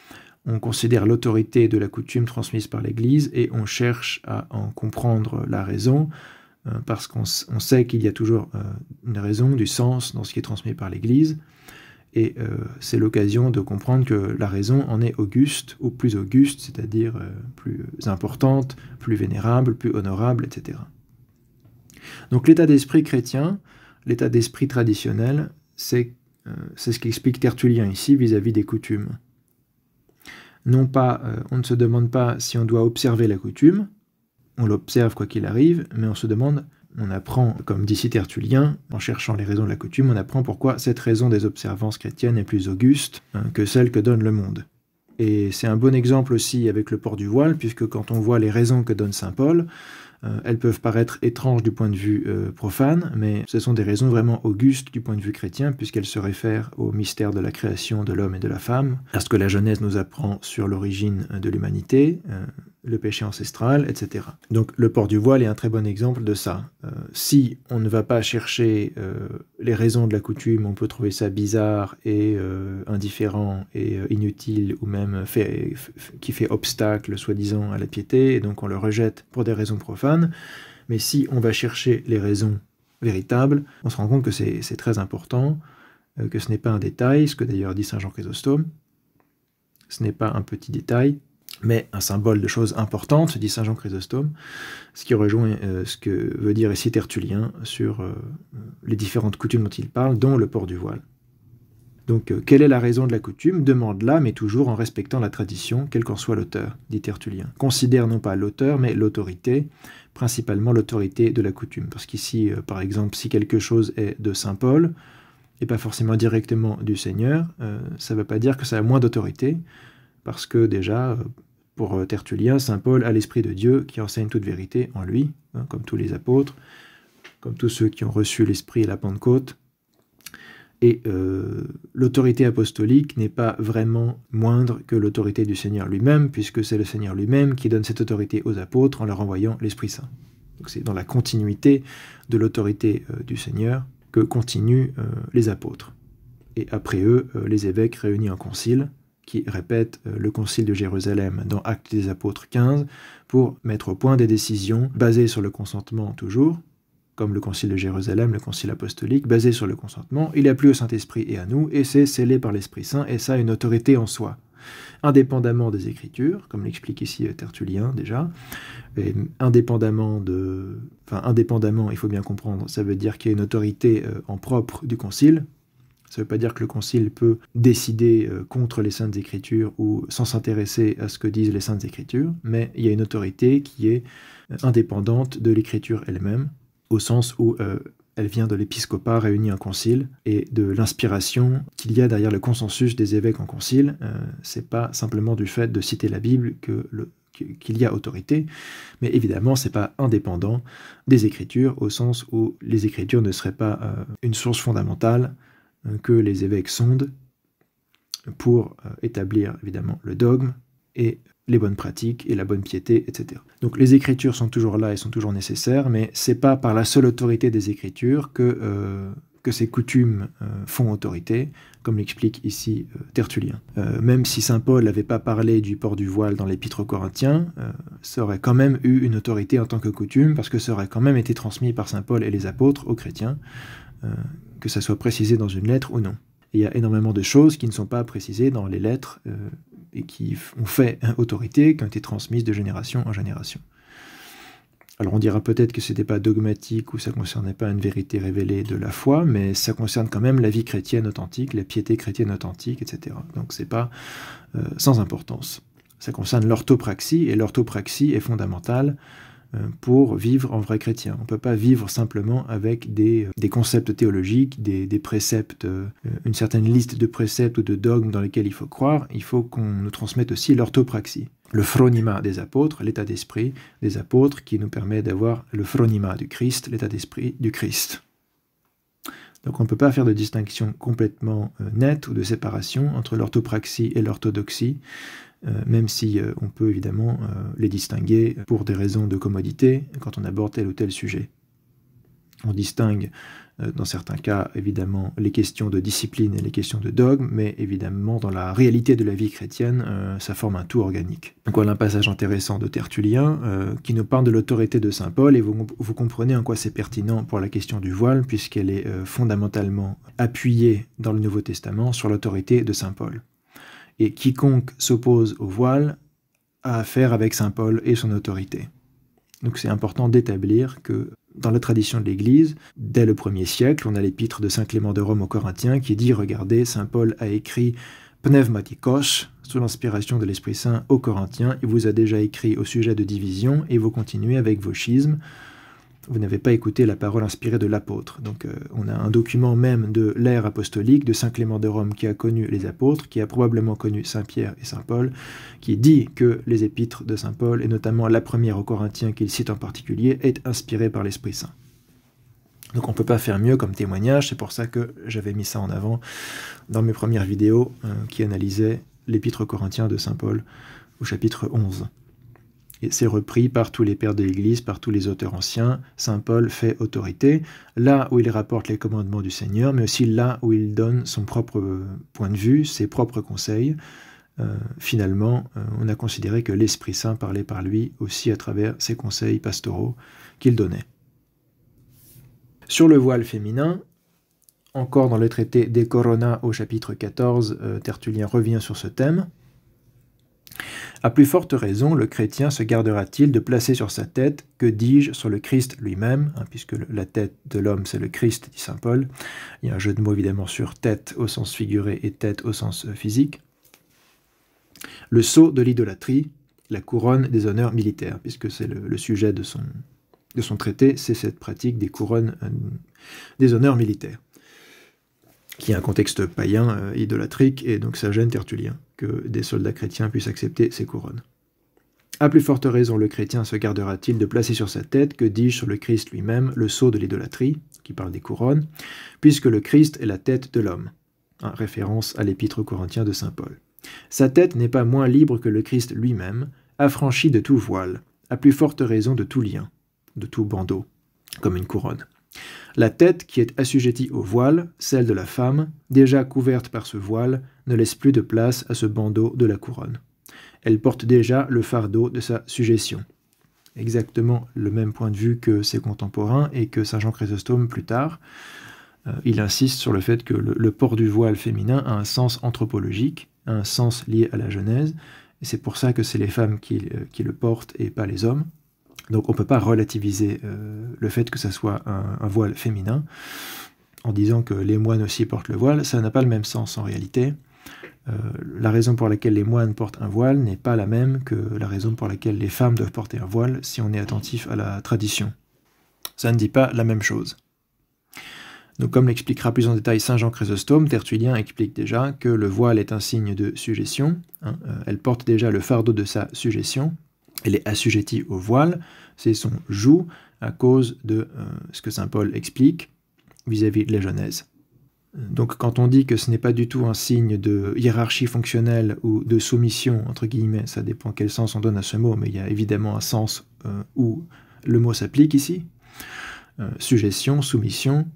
On considère l'autorité de la coutume transmise par l'Église et on cherche à en comprendre la raison, parce qu'on sait qu'il y a toujours une raison, du sens dans ce qui est transmis par l'Église. Et c'est l'occasion de comprendre que la raison en est auguste, ou plus auguste, c'est-à-dire plus importante, plus vénérable, plus honorable, etc. Donc l'état d'esprit chrétien, l'état d'esprit traditionnel, c'est ce qu'explique Tertullien ici vis-à-vis des coutumes. Non pas, on ne se demande pas si on doit observer la coutume, on l'observe quoi qu'il arrive, mais on se demande... On apprend, comme dit Tertullien, en cherchant les raisons de la coutume, on apprend pourquoi cette raison des observances chrétiennes est plus auguste que celle que donne le monde. Et c'est un bon exemple aussi avec le port du voile, puisque quand on voit les raisons que donne saint Paul, elles peuvent paraître étranges du point de vue profane, mais ce sont des raisons vraiment augustes du point de vue chrétien, puisqu'elles se réfèrent au mystère de la création de l'homme et de la femme, à ce que la Genèse nous apprend sur l'origine de l'humanité, le péché ancestral, etc. Donc le port du voile est un très bon exemple de ça. Si on ne va pas chercher les raisons de la coutume, on peut trouver ça bizarre et indifférent et inutile, ou même qui fait obstacle, soi-disant, à la piété, et donc on le rejette pour des raisons profanes. Mais si on va chercher les raisons véritables, on se rend compte que c'est très important, que ce n'est pas un détail, ce que d'ailleurs dit saint Jean Chrysostome. Ce n'est pas un petit détail, mais un symbole de choses importantes, dit saint Jean Chrysostome, ce qui rejoint ce que veut dire ici Tertullien sur les différentes coutumes dont il parle, dont le port du voile. Donc, quelle est la raison de la coutume? Demande-la, mais toujours en respectant la tradition, quel qu'en soit l'auteur, dit Tertullien. Considère non pas l'auteur, mais l'autorité, principalement l'autorité de la coutume. Parce qu'ici, par exemple, si quelque chose est de saint Paul, et pas forcément directement du Seigneur, ça ne veut pas dire que ça a moins d'autorité, parce que déjà, pour Tertullien, saint Paul a l'Esprit de Dieu qui enseigne toute vérité en lui, hein, comme tous les apôtres, comme tous ceux qui ont reçu l'Esprit à la Pentecôte. Et l'autorité apostolique n'est pas vraiment moindre que l'autorité du Seigneur lui-même, puisque c'est le Seigneur lui-même qui donne cette autorité aux apôtres en leur envoyant l'Esprit Saint. Donc c'est dans la continuité de l'autorité du Seigneur que continuent les apôtres. Et après eux, les évêques réunis en concile, qui répètent le concile de Jérusalem dans Actes des Apôtres 15, pour mettre au point des décisions basées sur le consentement toujours, comme le concile de Jérusalem, le concile apostolique, basé sur le consentement. Il a plu au Saint-Esprit et à nous, et c'est scellé par l'Esprit Saint, et ça a une autorité en soi. Indépendamment des Écritures, comme l'explique ici Tertullien déjà, et indépendamment, il faut bien comprendre, ça veut dire qu'il y a une autorité en propre du concile. Ça ne veut pas dire que le concile peut décider contre les Saintes Écritures ou sans s'intéresser à ce que disent les Saintes Écritures, mais il y a une autorité qui est indépendante de l'Écriture elle-même, au sens où elle vient de l'épiscopat réuni en concile et de l'inspiration qu'il y a derrière le consensus des évêques en concile. C'est pas simplement du fait de citer la Bible qu'il y a autorité, mais évidemment c'est pas indépendant des Écritures, au sens où les Écritures ne seraient pas une source fondamentale que les évêques sondent pour établir évidemment le dogme et les bonnes pratiques et la bonne piété, etc. Donc les Écritures sont toujours là et sont toujours nécessaires, mais c'est pas par la seule autorité des Écritures que ces coutumes font autorité, comme l'explique ici Tertullien. Même si saint Paul n'avait pas parlé du port du voile dans l'Épître aux Corinthiens, ça aurait quand même eu une autorité en tant que coutume, parce que ça aurait quand même été transmis par saint Paul et les apôtres aux chrétiens, que ça soit précisé dans une lettre ou non. Et il y a énormément de choses qui ne sont pas précisées dans les lettres et qui ont fait autorité, qui ont été transmises de génération en génération. Alors on dira peut-être que ce n'était pas dogmatique ou ça ne concernait pas une vérité révélée de la foi, mais ça concerne quand même la vie chrétienne authentique, la piété chrétienne authentique, etc. Donc c'est pas sans importance. Ça concerne l'orthopraxie, et l'orthopraxie est fondamentale pour vivre en vrai chrétien. On ne peut pas vivre simplement avec des concepts théologiques, des préceptes, une certaine liste de préceptes ou de dogmes dans lesquels il faut croire. Il faut qu'on nous transmette aussi l'orthopraxie. Le phronima des apôtres, l'état d'esprit des apôtres, qui nous permet d'avoir le phronima du Christ, l'état d'esprit du Christ. Donc on ne peut pas faire de distinction complètement nette ou de séparation entre l'orthopraxie et l'orthodoxie, même si on peut évidemment les distinguer pour des raisons de commodité quand on aborde tel ou tel sujet. On distingue dans certains cas évidemment les questions de discipline et les questions de dogme, mais évidemment dans la réalité de la vie chrétienne, ça forme un tout organique. Donc voilà un passage intéressant de Tertullien qui nous parle de l'autorité de saint Paul, et vous comprenez en quoi c'est pertinent pour la question du voile, puisqu'elle est fondamentalement appuyée dans le Nouveau Testament sur l'autorité de saint Paul. Et quiconque s'oppose au voile a affaire avec saint Paul et son autorité. Donc c'est important d'établir que dans la tradition de l'Église, dès le 1er siècle, on a l'épître de saint Clément de Rome aux Corinthiens qui dit « Regardez, saint Paul a écrit pneumatikos, sous l'inspiration de l'Esprit Saint aux Corinthiens, il vous a déjà écrit au sujet de division et vous continuez avec vos schismes. Vous n'avez pas écouté la parole inspirée de l'apôtre. » Donc on a un document même de l'ère apostolique de saint Clément de Rome qui a connu les apôtres, qui a probablement connu saint Pierre et saint Paul, qui dit que les épîtres de saint Paul, et notamment la première aux Corinthiens qu'il cite en particulier, est inspirée par l'Esprit Saint. Donc on ne peut pas faire mieux comme témoignage, c'est pour ça que j'avais mis ça en avant dans mes premières vidéos qui analysaient l'épître aux Corinthiens de saint Paul au chapitre 11. Et c'est repris par tous les pères de l'Église, par tous les auteurs anciens. Saint Paul fait autorité, là où il rapporte les commandements du Seigneur, mais aussi là où il donne son propre point de vue, ses propres conseils. Finalement, on a considéré que l'Esprit Saint parlait par lui aussi à travers ses conseils pastoraux qu'il donnait. Sur le voile féminin, Encore dans le traité De Corona au chapitre 14, Tertullien revient sur ce thème. À plus forte raison, le chrétien se gardera-t-il de placer sur sa tête, que dis-je, sur le Christ lui-même, puisque la tête de l'homme c'est le Christ, dit saint Paul. Il y a un jeu de mots évidemment sur tête au sens figuré et tête au sens physique. Le sceau de l'idolâtrie, la couronne des honneurs militaires, puisque c'est le sujet de son traité, c'est cette pratique des couronnes des honneurs militaires, qui est un contexte païen, idolâtrique, et donc ça gêne Tertullien, que des soldats chrétiens puissent accepter ces couronnes. À plus forte raison, le chrétien se gardera-t-il de placer sur sa tête, que dis-je, sur le Christ lui-même, le sceau de l'idolâtrie, qui parle des couronnes, puisque le Christ est la tête de l'homme. Référence à l'épître aux Corinthiens de saint Paul. Sa tête n'est pas moins libre que le Christ lui-même, affranchi de tout voile, à plus forte raison de tout lien, de tout bandeau, comme une couronne. La tête qui est assujettie au voile, celle de la femme, déjà couverte par ce voile, ne laisse plus de place à ce bandeau de la couronne. Elle porte déjà le fardeau de sa sujétion. Exactement le même point de vue que ses contemporains et que saint Jean Chrysostome plus tard. Il insiste sur le fait que le port du voile féminin a un sens anthropologique, un sens lié à la Genèse, et c'est pour ça que c'est les femmes qui le portent et pas les hommes. Donc on ne peut pas relativiser le fait que ça soit un voile féminin en disant que les moines aussi portent le voile. Ça n'a pas le même sens en réalité. La raison pour laquelle les moines portent un voile n'est pas la même que la raison pour laquelle les femmes doivent porter un voile si on est attentif à la tradition. Ça ne dit pas la même chose. Donc comme l'expliquera plus en détail saint Jean Chrysostome, Tertullien explique déjà que le voile est un signe de sujétion. Elle porte déjà le fardeau de sa sujétion. Elle est assujettie au voile, c'est son joug à cause de ce que saint Paul explique vis-à-vis de la Genèse. Donc quand on dit que ce n'est pas du tout un signe de hiérarchie fonctionnelle ou de soumission, entre guillemets, ça dépend quel sens on donne à ce mot, mais il y a évidemment un sens où le mot s'applique ici. Sujétion, soumission,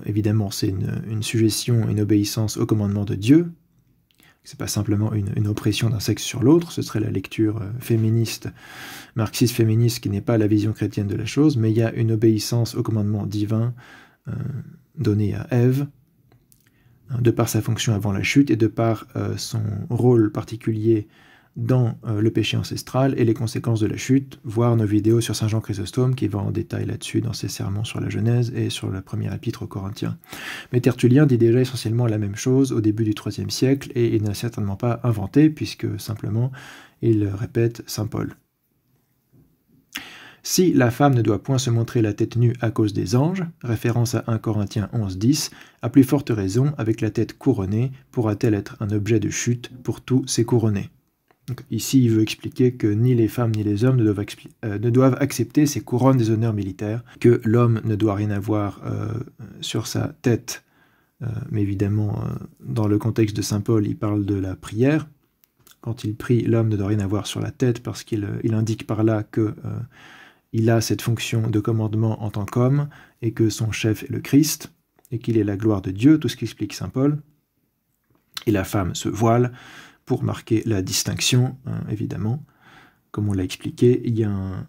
évidemment c'est une sujétion, une obéissance au commandement de Dieu. C'est pas simplement une oppression d'un sexe sur l'autre, ce serait la lecture féministe, marxiste féministe, qui n'est pas la vision chrétienne de la chose, mais il y a une obéissance au commandement divin donné à Ève, de par sa fonction avant la chute et de par son rôle particulier dans le péché ancestral et les conséquences de la chute, voir nos vidéos sur saint Jean Chrysostome qui va en détail là-dessus dans ses sermons sur la Genèse et sur la première épître aux Corinthiens. Mais Tertullien dit déjà essentiellement la même chose au début du IIIe siècle et il n'a certainement pas inventé puisque simplement il répète saint Paul. Si la femme ne doit point se montrer la tête nue à cause des anges, référence à 1 Corinthiens 11:10, à plus forte raison, avec la tête couronnée, pourra-t-elle être un objet de chute pour tous ces couronnés. Donc, ici, il veut expliquer que ni les femmes ni les hommes ne doivent accepter ces couronnes des honneurs militaires, que l'homme ne doit rien avoir sur sa tête, mais évidemment, dans le contexte de saint Paul, il parle de la prière. Quand il prie, l'homme ne doit rien avoir sur la tête parce qu'il indique par là que il a cette fonction de commandement en tant qu'homme, et que son chef est le Christ, et qu'il est la gloire de Dieu, tout ce qu'explique saint Paul. Et la femme se voile pour marquer la distinction, évidemment. Comme on l'a expliqué, il y a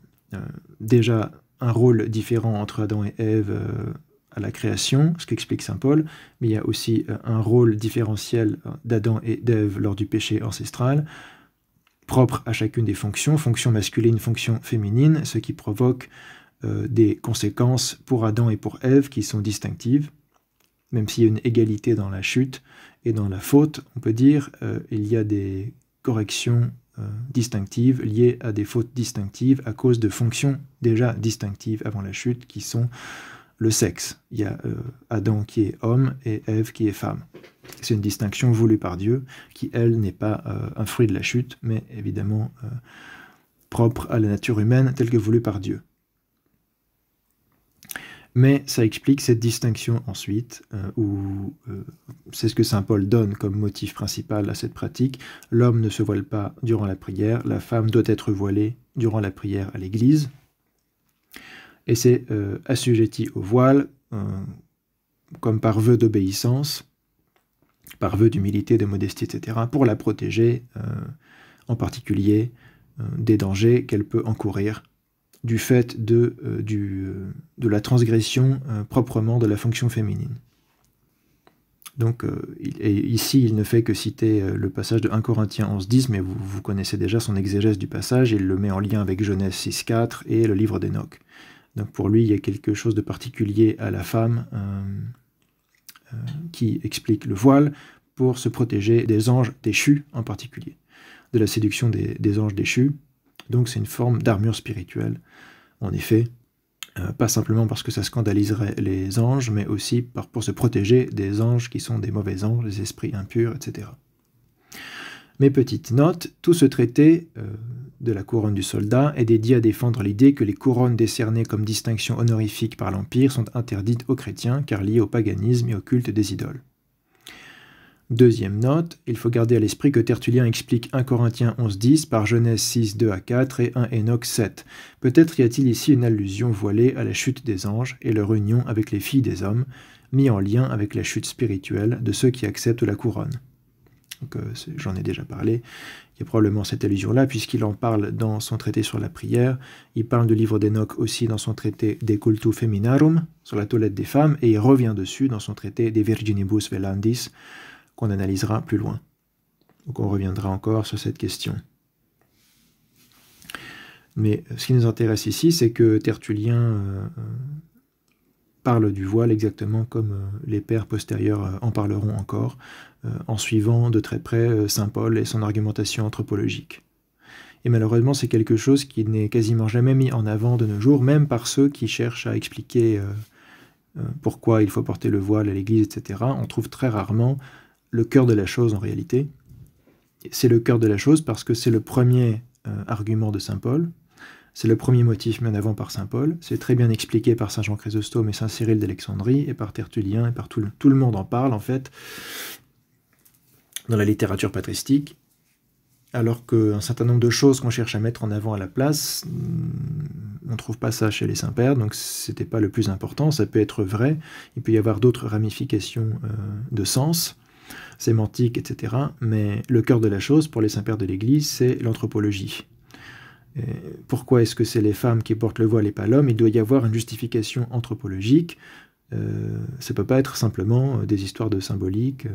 déjà un rôle différent entre Adam et Ève à la création, ce qu'explique saint Paul, mais il y a aussi un rôle différentiel d'Adam et d'Ève lors du péché ancestral, propre à chacune des fonctions, fonction masculine, fonction féminine, ce qui provoque des conséquences pour Adam et pour Ève qui sont distinctives. Même s'il y a une égalité dans la chute et dans la faute, on peut dire il y a des corrections distinctives liées à des fautes distinctives à cause de fonctions déjà distinctives avant la chute qui sont le sexe. Il y a Adam qui est homme et Ève qui est femme. C'est une distinction voulue par Dieu qui, elle, n'est pas un fruit de la chute, mais évidemment propre à la nature humaine telle que voulue par Dieu. Mais ça explique cette distinction ensuite, où c'est ce que saint Paul donne comme motif principal à cette pratique. L'homme ne se voile pas durant la prière, la femme doit être voilée durant la prière à l'église. Et c'est assujetti au voile, comme par vœu d'obéissance, par vœu d'humilité, de modestie, etc., pour la protéger, en particulier des dangers qu'elle peut encourir du fait de la transgression proprement de la fonction féminine. Donc ici, il ne fait que citer le passage de 1 Corinthiens 11.10, mais vous connaissez déjà son exégèse du passage, il le met en lien avec Genèse 6.4 et le livre d'Enoch. Donc pour lui, il y a quelque chose de particulier à la femme qui explique le voile pour se protéger des anges déchus en particulier, de la séduction des anges déchus. Donc c'est une forme d'armure spirituelle, en effet, pas simplement parce que ça scandaliserait les anges, mais aussi pour se protéger des anges qui sont des mauvais anges, des esprits impurs, etc. Mais petite note, tout ce traité de la couronne du soldat est dédié à défendre l'idée que les couronnes décernées comme distinction honorifique par l'Empire sont interdites aux chrétiens car liées au paganisme et au culte des idoles. Deuxième note, il faut garder à l'esprit que Tertullien explique 1 Corinthiens 11.10 par Genèse 6, 2 à 4 et 1 Enoch 7. Peut-être y a-t-il ici une allusion voilée à la chute des anges et leur union avec les filles des hommes, mis en lien avec la chute spirituelle de ceux qui acceptent la couronne. J'en ai déjà parlé, il y a probablement cette allusion-là, puisqu'il en parle dans son traité sur la prière, il parle du livre d'Enoch aussi dans son traité De Cultu Feminarum, sur la toilette des femmes, et il revient dessus dans son traité De Virginibus Velandis, qu'on analysera plus loin. Donc on reviendra encore sur cette question. Mais ce qui nous intéresse ici, c'est que Tertullien parle du voile exactement comme les pères postérieurs en parleront encore, en suivant de très près saint Paul et son argumentation anthropologique. Et malheureusement, c'est quelque chose qui n'est quasiment jamais mis en avant de nos jours, même par ceux qui cherchent à expliquer pourquoi il faut porter le voile à l'église, etc. On trouve très rarement le cœur de la chose en réalité. C'est le cœur de la chose parce que c'est le premier argument de saint Paul, c'est le premier motif mis en avant par saint Paul, c'est très bien expliqué par saint Jean Chrysostome et saint Cyril d'Alexandrie, et par Tertullien, et par tout le monde en parle en fait, dans la littérature patristique, alors qu'un certain nombre de choses qu'on cherche à mettre en avant à la place, on ne trouve pas ça chez les saints-pères, donc c'était pas le plus important, ça peut être vrai, il peut y avoir d'autres ramifications de sens, sémantique, etc. Mais le cœur de la chose, pour les saints-pères de l'Église, c'est l'anthropologie. Pourquoi est-ce que c'est les femmes qui portent le voile et pas l'homme? Il doit y avoir une justification anthropologique. Ça ne peut pas être simplement des histoires de symbolique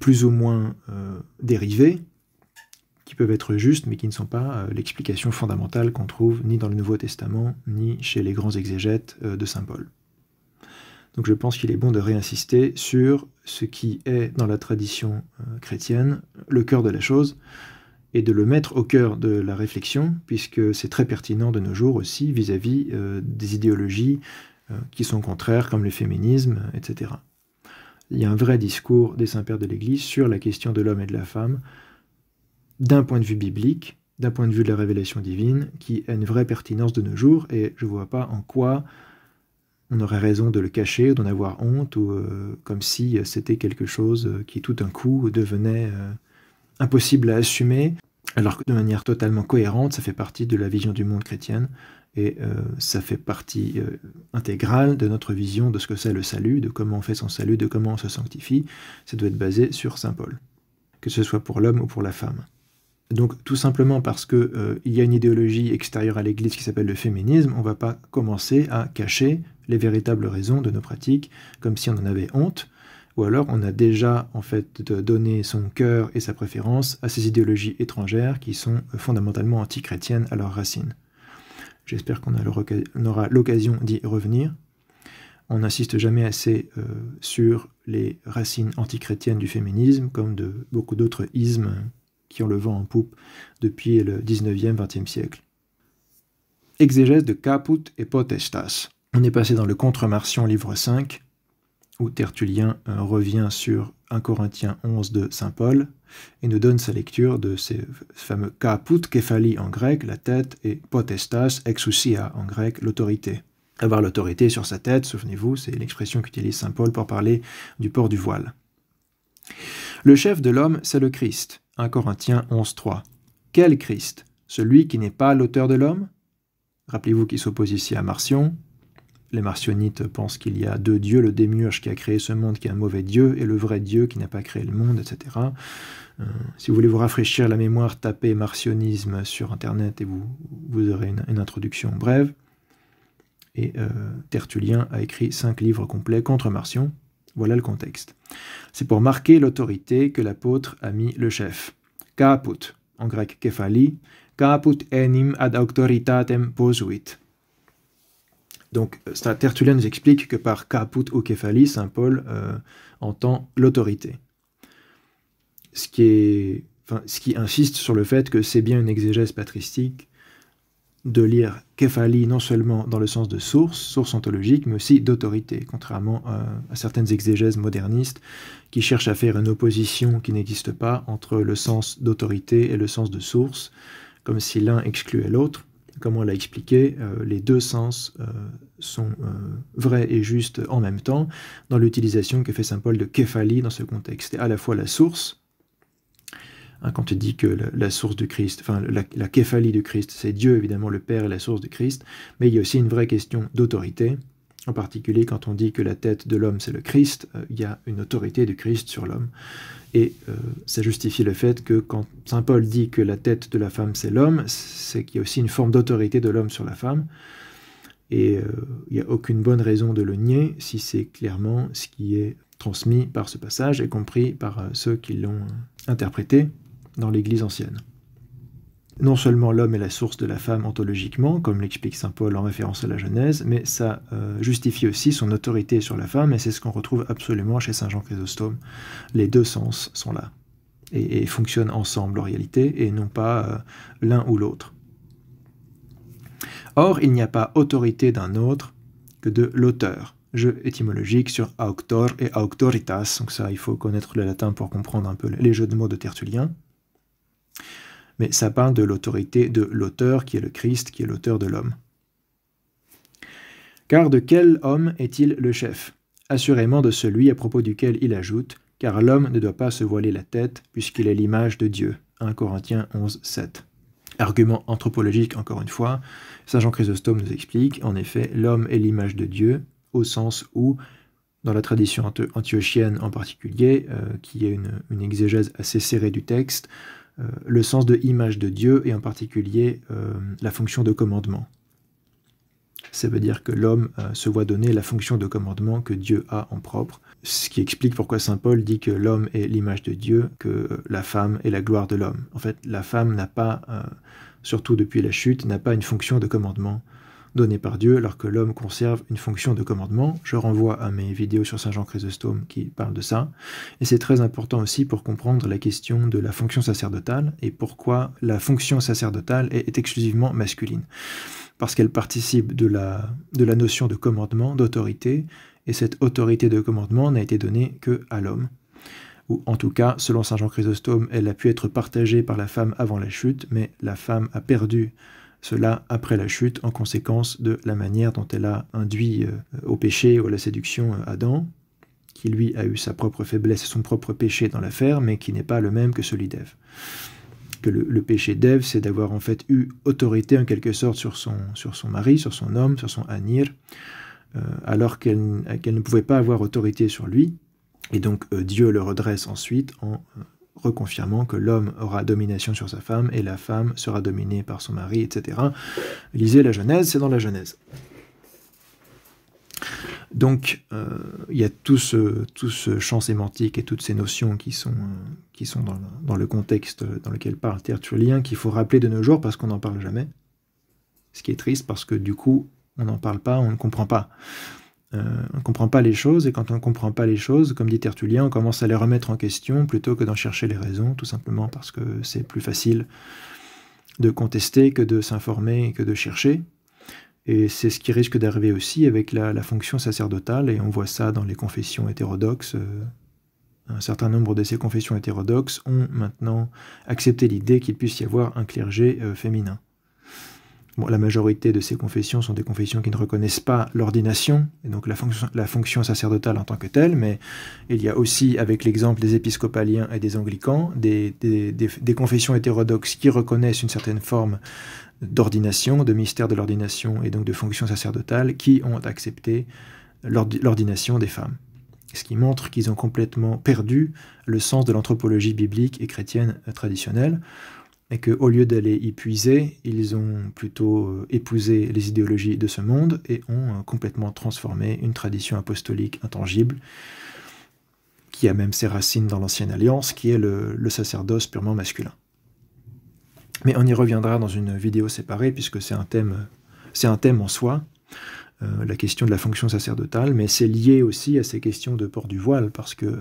plus ou moins dérivées, qui peuvent être justes, mais qui ne sont pas l'explication fondamentale qu'on trouve ni dans le Nouveau Testament, ni chez les grands exégètes de saint Paul. Donc je pense qu'il est bon de réinsister sur ce qui est dans la tradition chrétienne le cœur de la chose, et de le mettre au cœur de la réflexion, puisque c'est très pertinent de nos jours aussi vis-à-vis des idéologies qui sont contraires, comme le féminisme, etc. Il y a un vrai discours des saints-pères de l'Église sur la question de l'homme et de la femme, d'un point de vue biblique, d'un point de vue de la révélation divine, qui a une vraie pertinence de nos jours, et je ne vois pas en quoi on aurait raison de le cacher, ou d'en avoir honte, ou comme si c'était quelque chose qui tout d'un coup devenait impossible à assumer, alors que de manière totalement cohérente, ça fait partie de la vision du monde chrétienne, et ça fait partie intégrale de notre vision de ce que c'est le salut, de comment on fait son salut, de comment on se sanctifie. Ça doit être basé sur saint Paul, que ce soit pour l'homme ou pour la femme. Donc tout simplement parce qu'il y a une idéologie extérieure à l'Église qui s'appelle le féminisme, on ne va pas commencer à cacher les véritables raisons de nos pratiques, comme si on en avait honte, ou alors on a déjà en fait donné son cœur et sa préférence à ces idéologies étrangères qui sont fondamentalement antichrétiennes à leurs racines. J'espère qu'on aura l'occasion d'y revenir. On n'insiste jamais assez sur les racines antichrétiennes du féminisme, comme de beaucoup d'autres ismes qui ont le vent en poupe depuis le 19e, 20e siècle. Exégèse de Caput et Potestas. On est passé dans le Contre-Marcion, livre 5, où Tertullien revient sur 1 Corinthiens 11 de saint Paul, et nous donne sa lecture de ces fameux Caput Kephali en grec, la tête, et Potestas Exousia en grec, l'autorité. Avoir l'autorité sur sa tête, souvenez-vous, c'est l'expression qu'utilise saint Paul pour parler du port du voile. Le chef de l'homme, c'est le Christ. 1 Corinthiens 11.3. Quel Christ? Celui qui n'est pas l'auteur de l'homme? Rappelez-vous qu'il s'oppose ici à Marcion. Les marcionites pensent qu'il y a deux dieux, le démiurge qui a créé ce monde qui est un mauvais dieu, et le vrai Dieu qui n'a pas créé le monde, etc. Si vous voulez vous rafraîchir la mémoire, tapez marcionisme sur Internet et vous aurez une introduction brève. Et Tertullien a écrit 5 livres complets contre Marcion, Voilà le contexte. C'est pour marquer l'autorité que l'apôtre a mis le chef. Kaput, en grec kephali, caput enim ad auctoritatem posuit. Donc, Tertullien nous explique que par caput ou kephali, saint Paul entend l'autorité. Ce qui insiste sur le fait que c'est bien une exégèse patristique de lire kephali non seulement dans le sens de source ontologique, mais aussi d'autorité, contrairement à certaines exégèses modernistes qui cherchent à faire une opposition qui n'existe pas entre le sens d'autorité et le sens de source, comme si l'un excluait l'autre. Comme on l'a expliqué, les deux sens sont vrais et justes en même temps dans l'utilisation que fait saint Paul de kephali dans ce contexte. C'est à la fois la source, quand tu dis que la source du Christ, enfin la képhalie du Christ, c'est Dieu, évidemment, le Père est la source du Christ, mais il y a aussi une vraie question d'autorité, en particulier quand on dit que la tête de l'homme c'est le Christ, il y a une autorité du Christ sur l'homme, et ça justifie le fait que quand saint Paul dit que la tête de la femme c'est l'homme, c'est qu'il y a aussi une forme d'autorité de l'homme sur la femme, et il n'y a aucune bonne raison de le nier si c'est clairement ce qui est transmis par ce passage et compris par ceux qui l'ont interprété dans l'Église ancienne. Non seulement l'homme est la source de la femme ontologiquement, comme l'explique saint Paul en référence à la Genèse, mais ça justifie aussi son autorité sur la femme, et c'est ce qu'on retrouve absolument chez saint Jean Chrysostome. Les deux sens sont là, et fonctionnent ensemble en réalité, et non pas l'un ou l'autre. Or, il n'y a pas autorité d'un autre que de l'auteur. Jeu étymologique sur auctor et auctoritas, donc ça, il faut connaître le latin pour comprendre un peu les jeux de mots de Tertullien. Mais ça parle de l'autorité de l'auteur, qui est le Christ, qui est l'auteur de l'homme. Car de quel homme est-il le chef? Assurément de celui à propos duquel il ajoute, car l'homme ne doit pas se voiler la tête, puisqu'il est l'image de Dieu. 1 Corinthiens 11, 7. Argument anthropologique, encore une fois, saint Jean Chrysostome nous explique, en effet, l'homme est l'image de Dieu, au sens où, dans la tradition antiochienne en particulier, qui est une exégèse assez serrée du texte, le sens de image de Dieu et en particulier la fonction de commandement. Ça veut dire que l'homme se voit donner la fonction de commandement que Dieu a en propre, ce qui explique pourquoi saint Paul dit que l'homme est l'image de Dieu, que la femme est la gloire de l'homme. En fait, la femme n'a pas, surtout depuis la chute, n'a pas une fonction de commandement donnée par Dieu, alors que l'homme conserve une fonction de commandement. Je renvoie à mes vidéos sur saint Jean Chrysostome qui parlent de ça. Et c'est très important aussi pour comprendre la question de la fonction sacerdotale et pourquoi la fonction sacerdotale est exclusivement masculine. Parce qu'elle participe de la notion de commandement, d'autorité, et cette autorité de commandement n'a été donnée qu'à l'homme. Ou en tout cas, selon saint Jean Chrysostome, elle a pu être partagée par la femme avant la chute, mais la femme a perdu cela après la chute, en conséquence de la manière dont elle a induit au péché ou à la séduction Adam, qui lui a eu sa propre faiblesse et son propre péché dans l'affaire, mais qui n'est pas le même que celui d'Ève. Que le péché d'Ève, c'est d'avoir en fait eu autorité en quelque sorte sur son mari, sur son homme, sur son anir, alors qu'elle ne pouvait pas avoir autorité sur lui. Et donc Dieu le redresse ensuite en reconfirmant que l'homme aura domination sur sa femme et la femme sera dominée par son mari, etc. Lisez la Genèse, c'est dans la Genèse. Donc, il y a tout ce champ sémantique et toutes ces notions qui sont dans le contexte dans lequel parle Tertullien, qu'il faut rappeler de nos jours parce qu'on n'en parle jamais. Ce qui est triste parce que du coup, on n'en parle pas, on ne comprend pas. On ne comprend pas les choses, et quand on ne comprend pas les choses, comme dit Tertullien, on commence à les remettre en question plutôt que d'en chercher les raisons, tout simplement parce que c'est plus facile de contester que de s'informer et que de chercher. Et c'est ce qui risque d'arriver aussi avec la fonction sacerdotale, et on voit ça dans les confessions hétérodoxes. Un certain nombre de ces confessions hétérodoxes ont maintenant accepté l'idée qu'il puisse y avoir un clergé féminin. Bon, la majorité de ces confessions sont des confessions qui ne reconnaissent pas l'ordination, et donc la fonction sacerdotale en tant que telle, mais il y a aussi, avec l'exemple des épiscopaliens et des anglicans, des confessions hétérodoxes qui reconnaissent une certaine forme d'ordination, de mystère de l'ordination et donc de fonction sacerdotale, qui ont accepté l'ordination des femmes. Ce qui montre qu'ils ont complètement perdu le sens de l'anthropologie biblique et chrétienne traditionnelle, et qu'au lieu d'aller y puiser, ils ont plutôt épousé les idéologies de ce monde et ont complètement transformé une tradition apostolique intangible qui a même ses racines dans l'Ancienne Alliance, qui est le sacerdoce purement masculin. Mais on y reviendra dans une vidéo séparée, puisque c'est un thème en soi, la question de la fonction sacerdotale, mais c'est lié aussi à ces questions de port du voile, parce que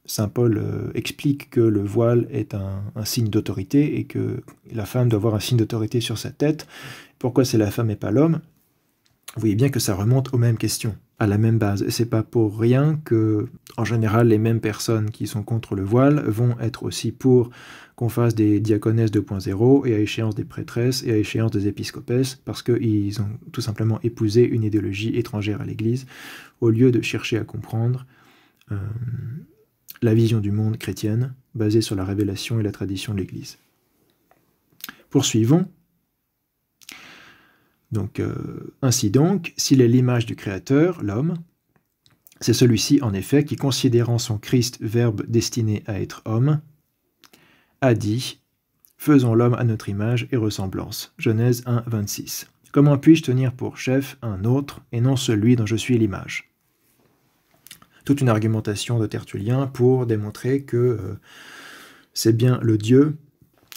saint Paul explique que le voile est un signe d'autorité, et que la femme doit avoir un signe d'autorité sur sa tête. Pourquoi c'est la femme et pas l'homme? Vous voyez bien que ça remonte aux mêmes questions, à la même base. Et c'est pas pour rien que, en général, les mêmes personnes qui sont contre le voile vont être aussi pour qu'on fasse des diaconesses 2.0 et à échéance des prêtresses et à échéance des épiscopesses, parce qu'ils ont tout simplement épousé une idéologie étrangère à l'Église, au lieu de chercher à comprendre la vision du monde chrétienne, basée sur la révélation et la tradition de l'Église. Poursuivons. Donc, ainsi donc, s'il est l'image du Créateur, l'homme, c'est celui-ci, en effet, qui, considérant son Christ, verbe destiné à être homme, a dit « Faisons l'homme à notre image et ressemblance » Genèse 1, 26. « Comment puis-je tenir pour chef un autre, et non celui dont je suis l'image » Toute une argumentation de Tertullien pour démontrer que c'est bien le Dieu,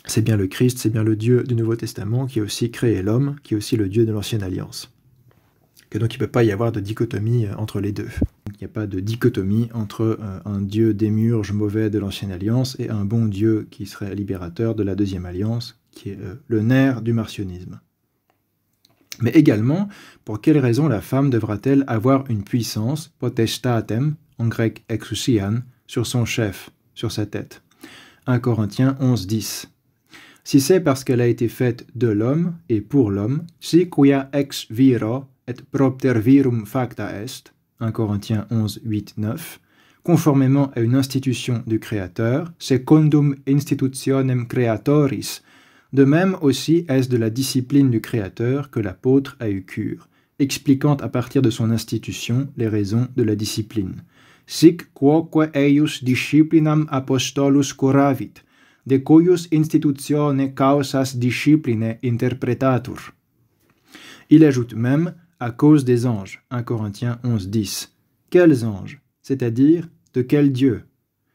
c'est bien le Christ, c'est bien le Dieu du Nouveau Testament qui a aussi créé l'homme, qui est aussi le Dieu de l'Ancienne Alliance. Que donc il ne peut pas y avoir de dichotomie entre les deux. Il n'y a pas de dichotomie entre un Dieu démiurge mauvais de l'Ancienne Alliance et un bon Dieu qui serait libérateur de la Deuxième Alliance, qui est le nerf du marcionisme. Mais également, pour quelle raison la femme devra-t-elle avoir une puissance, potestatem, en grec exousian, sur son chef, sur sa tête? 1 Corinthiens 11, 10. Si c'est parce qu'elle a été faite de l'homme et pour l'homme, si quia ex viro et propter virum facta est, 1 Corinthiens 11, 8, 9, conformément à une institution du Créateur, secundum institutionem creatoris, de même aussi est-ce de la discipline du Créateur que l'apôtre a eu cure, expliquant à partir de son institution les raisons de la discipline. Sic quoque eius disciplinam apostolus curavit, de cuius institutione causas discipline interpretatur. Il ajoute même à cause des anges, 1 Corinthiens 11, 10. Quels anges? C'est-à-dire de quel Dieu?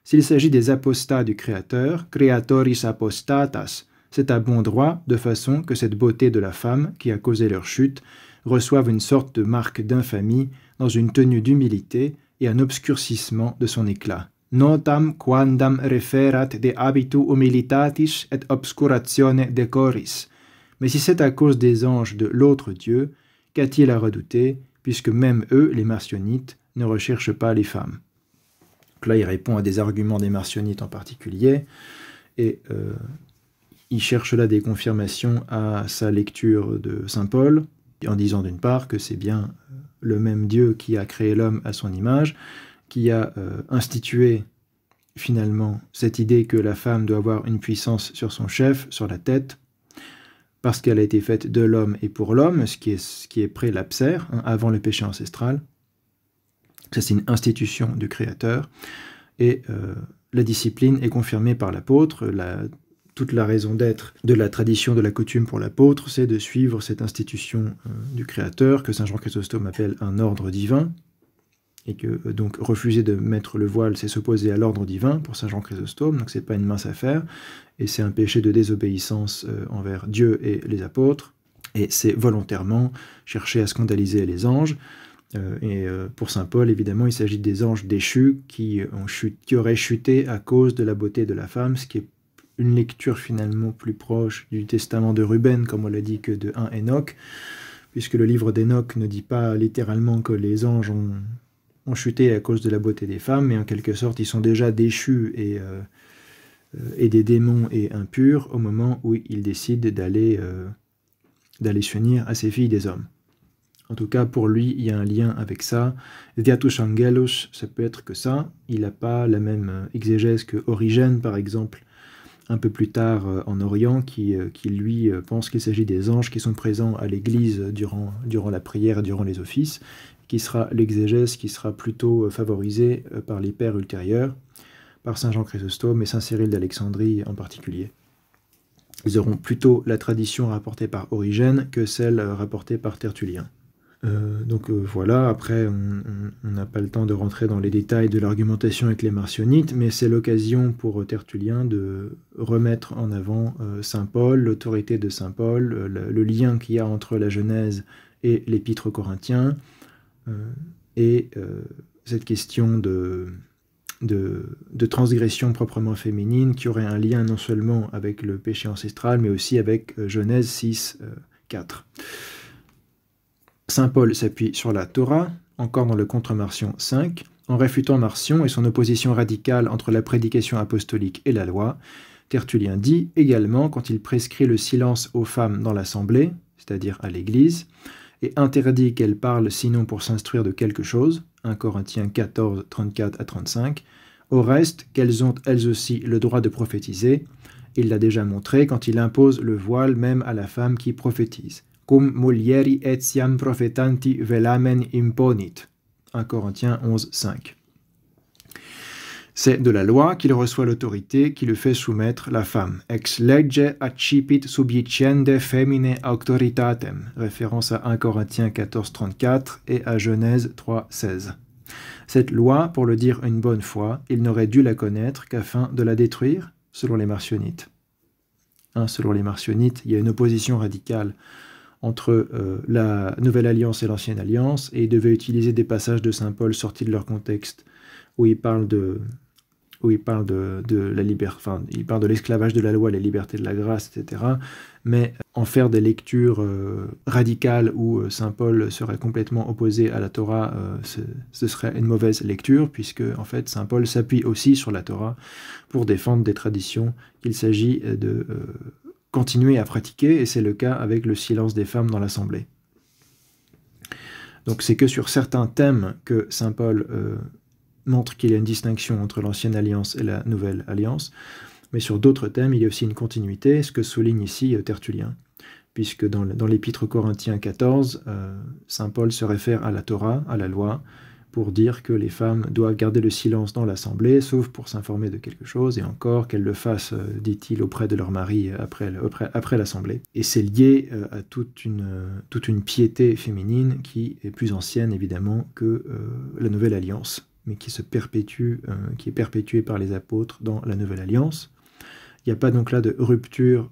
S'il s'agit des apostats du Créateur, creatoris apostatas, c'est à bon droit, de façon que cette beauté de la femme, qui a causé leur chute, reçoive une sorte de marque d'infamie dans une tenue d'humilité et un obscurcissement de son éclat. Notam quandam referat de habitu humilitatis et obscuratione decoris. Mais si c'est à cause des anges de l'autre Dieu, qu'a-t-il à redouter, puisque même eux, les marcionites, ne recherchent pas les femmes? Donc là, il répond à des arguments des marcionites en particulier, et il cherche là des confirmations à sa lecture de saint Paul, en disant d'une part que c'est bien le même Dieu qui a créé l'homme à son image, qui a institué finalement cette idée que la femme doit avoir une puissance sur son chef, sur la tête, parce qu'elle a été faite de l'homme et pour l'homme, ce qui est pré-lapsaire, avant le péché ancestral. Ça, c'est une institution du Créateur, et la discipline est confirmée par l'apôtre. Toute la raison d'être de la tradition de la coutume pour l'apôtre, c'est de suivre cette institution du Créateur, que saint Jean Chrysostome appelle un ordre divin, et que donc refuser de mettre le voile, c'est s'opposer à l'ordre divin pour saint Jean Chrysostome, donc c'est pas une mince affaire, et c'est un péché de désobéissance envers Dieu et les apôtres, et c'est volontairement chercher à scandaliser les anges. Pour saint Paul, évidemment, il s'agit des anges déchus qui auraient chuté à cause de la beauté de la femme, ce qui est une lecture finalement plus proche du testament de Ruben, comme on l'a dit, que de 1 Enoch, puisque le livre d'Enoch ne dit pas littéralement que les anges ont chuté à cause de la beauté des femmes, mais en quelque sorte, ils sont déjà déchus et des démons et impurs au moment où ils décident d'aller s'unir à ces filles des hommes. En tout cas, pour lui, il y a un lien avec ça. Viatus Angelus, ça peut être que ça. Il n'a pas la même exégèse que Origène, par exemple, un peu plus tard en Orient, qui lui pense qu'il s'agit des anges qui sont présents à l'Église durant la prière et durant les offices, qui sera l'exégèse qui sera plutôt favorisée par les pères ultérieurs, par saint Jean Chrysostome et saint Cyril d'Alexandrie en particulier. Ils auront plutôt la tradition rapportée par Origène que celle rapportée par Tertullien. Voilà, après on n'a pas le temps de rentrer dans les détails de l'argumentation avec les marcionites, mais c'est l'occasion pour Tertullien de remettre en avant Saint Paul, l'autorité de Saint Paul, le lien qu'il y a entre la Genèse et l'Épître aux Corinthiens, et cette question de transgression proprement féminine qui aurait un lien non seulement avec le péché ancestral, mais aussi avec Genèse 6, 4. Saint Paul s'appuie sur la Torah, encore dans le Contre-Marcion 5, en réfutant Marcion et son opposition radicale entre la prédication apostolique et la loi. Tertullien dit également, quand il prescrit le silence aux femmes dans l'assemblée, c'est-à-dire à l'Église, et interdit qu'elles parlent sinon pour s'instruire de quelque chose, 1 Corinthiens 14, 34 à 35, au reste qu'elles ont elles aussi le droit de prophétiser, il l'a déjà montré quand il impose le voile même à la femme qui prophétise. Cum mulieri etiam prophetanti velamen imponit. 1 Corinthiens 11, 5. C'est de la loi qu'il reçoit l'autorité qui le fait soumettre la femme. Ex lege accipit subjiciende femine auctoritatem. Référence à 1 Corinthiens 14, 34 et à Genèse 3, 16. Cette loi, pour le dire une bonne fois, il n'aurait dû la connaître qu'afin de la détruire, selon les marcionites. Selon les marcionites, il y a une opposition radicale entre la Nouvelle Alliance et l'Ancienne Alliance, et il devait utiliser des passages de Saint Paul sortis de leur contexte, où il parle de la liberté, enfin, il parle de l'esclavage de la loi, la liberté de la grâce, etc. Mais en faire des lectures radicales où Saint Paul serait complètement opposé à la Torah, ce serait une mauvaise lecture, puisque en fait Saint Paul s'appuie aussi sur la Torah pour défendre des traditions qu'il s'agit de continuer à pratiquer, et c'est le cas avec le silence des femmes dans l'Assemblée. Donc c'est que sur certains thèmes que Saint Paul montre qu'il y a une distinction entre l'Ancienne Alliance et la Nouvelle Alliance, mais sur d'autres thèmes, il y a aussi une continuité, ce que souligne ici Tertullien, puisque dans l'Épître aux Corinthiens 14, Saint Paul se réfère à la Torah, à la loi, pour dire que les femmes doivent garder le silence dans l'assemblée, sauf pour s'informer de quelque chose, et encore qu'elles le fassent, dit-il, auprès de leur mari après l'assemblée. Et c'est lié à toute une piété féminine qui est plus ancienne, évidemment, que la Nouvelle Alliance, mais qui se perpétue, qui est perpétuée par les apôtres dans la Nouvelle Alliance. Il n'y a pas donc là de rupture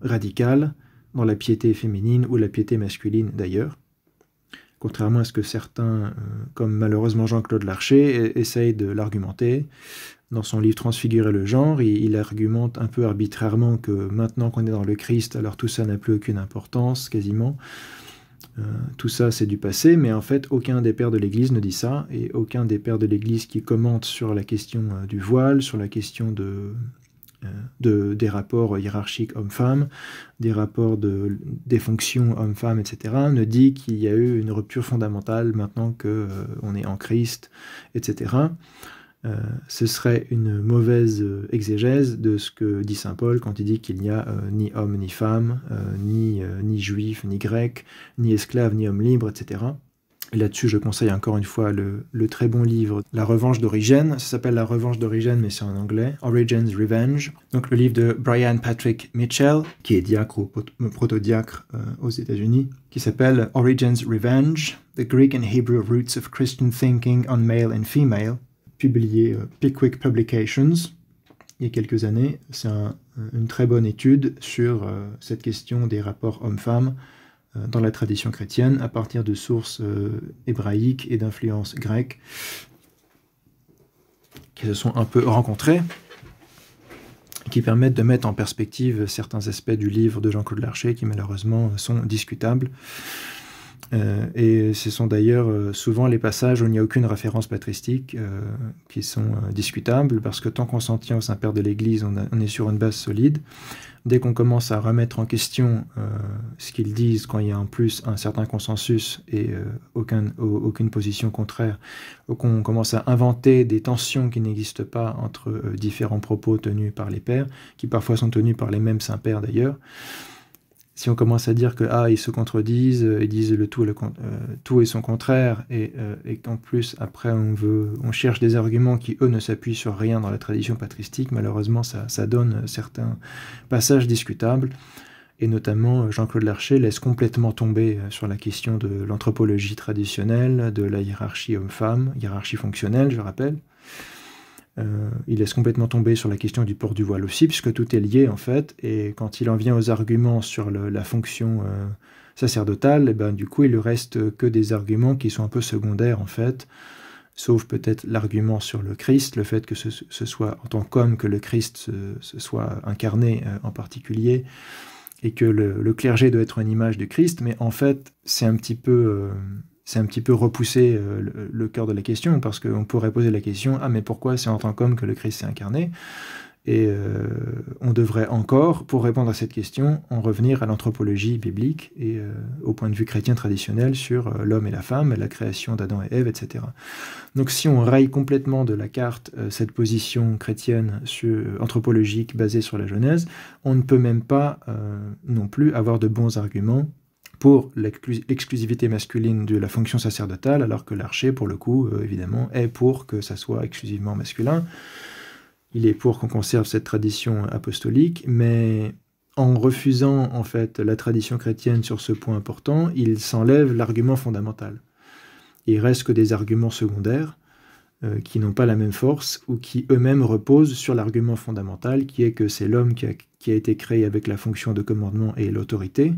radicale dans la piété féminine ou la piété masculine d'ailleurs, contrairement à ce que certains, comme malheureusement Jean-Claude Larcher, essayent de l'argumenter. Dans son livre Transfigurer le genre, il argumente un peu arbitrairement que maintenant qu'on est dans le Christ, alors tout ça n'a plus aucune importance, quasiment. Tout ça, c'est du passé, mais en fait, aucun des pères de l'Église ne dit ça, et aucun des pères de l'Église qui commentent sur la question du voile, sur la question des rapports hiérarchiques hommes-femmes, des rapports des fonctions hommes-femmes, etc., ne dit qu'il y a eu une rupture fondamentale maintenant qu'on est en Christ, etc. Ce serait une mauvaise exégèse de ce que dit saint Paul quand il dit qu'il n'y a ni homme ni femme, ni juif ni grec, ni esclave ni homme libre, etc. Et là-dessus, je conseille encore une fois le très bon livre La Revanche d'Origène. Ça s'appelle La Revanche d'Origène, mais c'est en anglais. Origen's Revenge. Donc le livre de Brian Patrick Mitchell, qui est diacre ou protodiacre aux États-Unis, qui s'appelle Origen's Revenge, The Greek and Hebrew Roots of Christian Thinking on Male and Female, publié Pickwick Publications il y a quelques années. C'est une très bonne étude sur cette question des rapports hommes-femmes dans la tradition chrétienne, à partir de sources hébraïques et d'influences grecques qui se sont un peu rencontrées, qui permettent de mettre en perspective certains aspects du livre de Jean-Claude Larcher qui malheureusement sont discutables. Et ce sont d'ailleurs souvent les passages où il n'y a aucune référence patristique qui sont discutables, parce que tant qu'on s'en tient au Saint-Père de l'Église, on est sur une base solide. Dès qu'on commence à remettre en question ce qu'ils disent, quand il y a en plus un certain consensus et aucune position contraire, ou qu'on commence à inventer des tensions qui n'existent pas entre différents propos tenus par les pères, qui parfois sont tenus par les mêmes saints-pères d'ailleurs, si on commence à dire que ils se contredisent, ils disent le tout et son contraire, et qu'en plus après on cherche des arguments qui eux ne s'appuient sur rien dans la tradition patristique, malheureusement ça donne certains passages discutables. et notamment Jean-Claude Larcher laisse complètement tomber sur la question de l'anthropologie traditionnelle, de la hiérarchie homme-femme, hiérarchie fonctionnelle, je rappelle. Il laisse complètement tomber sur la question du port du voile aussi, puisque tout est lié en fait, et quand il en vient aux arguments sur la fonction sacerdotale, et ben, du coup il ne reste que des arguments qui sont un peu secondaires en fait, sauf peut-être l'argument sur le Christ, le fait que ce soit en tant qu'homme que le Christ se soit incarné en particulier, et que le clergé doit être une image du Christ, mais en fait, c'est un petit peu repousser le cœur de la question, parce qu'on pourrait poser la question « Ah, mais pourquoi c'est en tant qu'homme que le Christ s'est incarné ?» Et on devrait encore, pour répondre à cette question, en revenir à l'anthropologie biblique et au point de vue chrétien traditionnel sur l'homme et la femme, la création d'Adam et Ève, etc. Donc si on raye complètement de la carte cette position chrétienne anthropologique basée sur la Genèse, on ne peut même pas non plus avoir de bons arguments pour l'exclusivité masculine de la fonction sacerdotale, alors que Larcher, pour le coup, évidemment, est pour que ça soit exclusivement masculin. Il est pour qu'on conserve cette tradition apostolique, mais en refusant en fait la tradition chrétienne sur ce point important, il s'enlève l'argument fondamental. Il reste que des arguments secondaires qui n'ont pas la même force ou qui eux-mêmes reposent sur l'argument fondamental qui est que c'est l'homme qui a été créé avec la fonction de commandement et l'autorité,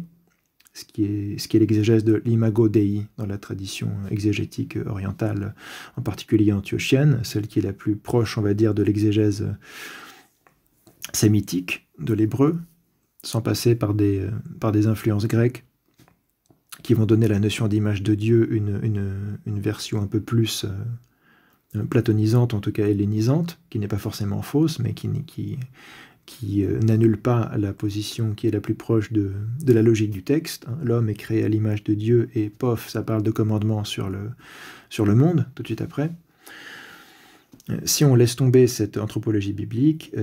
ce qui est l'exégèse de l'imago Dei dans la tradition exégétique orientale, en particulier antiochienne, celle qui est la plus proche, on va dire, de l'exégèse sémitique de l'hébreu, sans passer par des influences grecques qui vont donner la notion d'image de Dieu une version un peu plus platonisante, en tout cas hellénisante, qui n'est pas forcément fausse, mais qui n'annule pas la position qui est la plus proche de la logique du texte. L'homme est créé à l'image de Dieu, et pof, ça parle de commandement sur le monde, tout de suite après. Si on laisse tomber cette anthropologie biblique,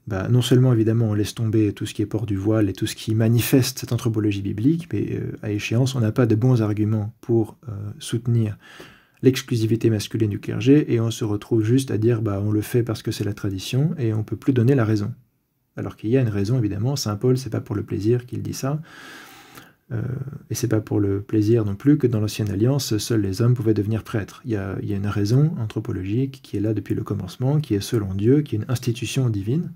non seulement évidemment on laisse tomber tout ce qui est port du voile et tout ce qui manifeste cette anthropologie biblique, mais à échéance on n'a pas de bons arguments pour soutenir l'exclusivité masculine du clergé, et on se retrouve juste à dire on le fait parce que c'est la tradition, et on ne peut plus donner la raison. Alors qu'il y a une raison, évidemment. Saint Paul, c'est pas pour le plaisir qu'il dit ça, et c'est pas pour le plaisir non plus que dans l'Ancienne Alliance, seuls les hommes pouvaient devenir prêtres. Il y a une raison anthropologique qui est là depuis le commencement, qui est selon Dieu, qui est une institution divine.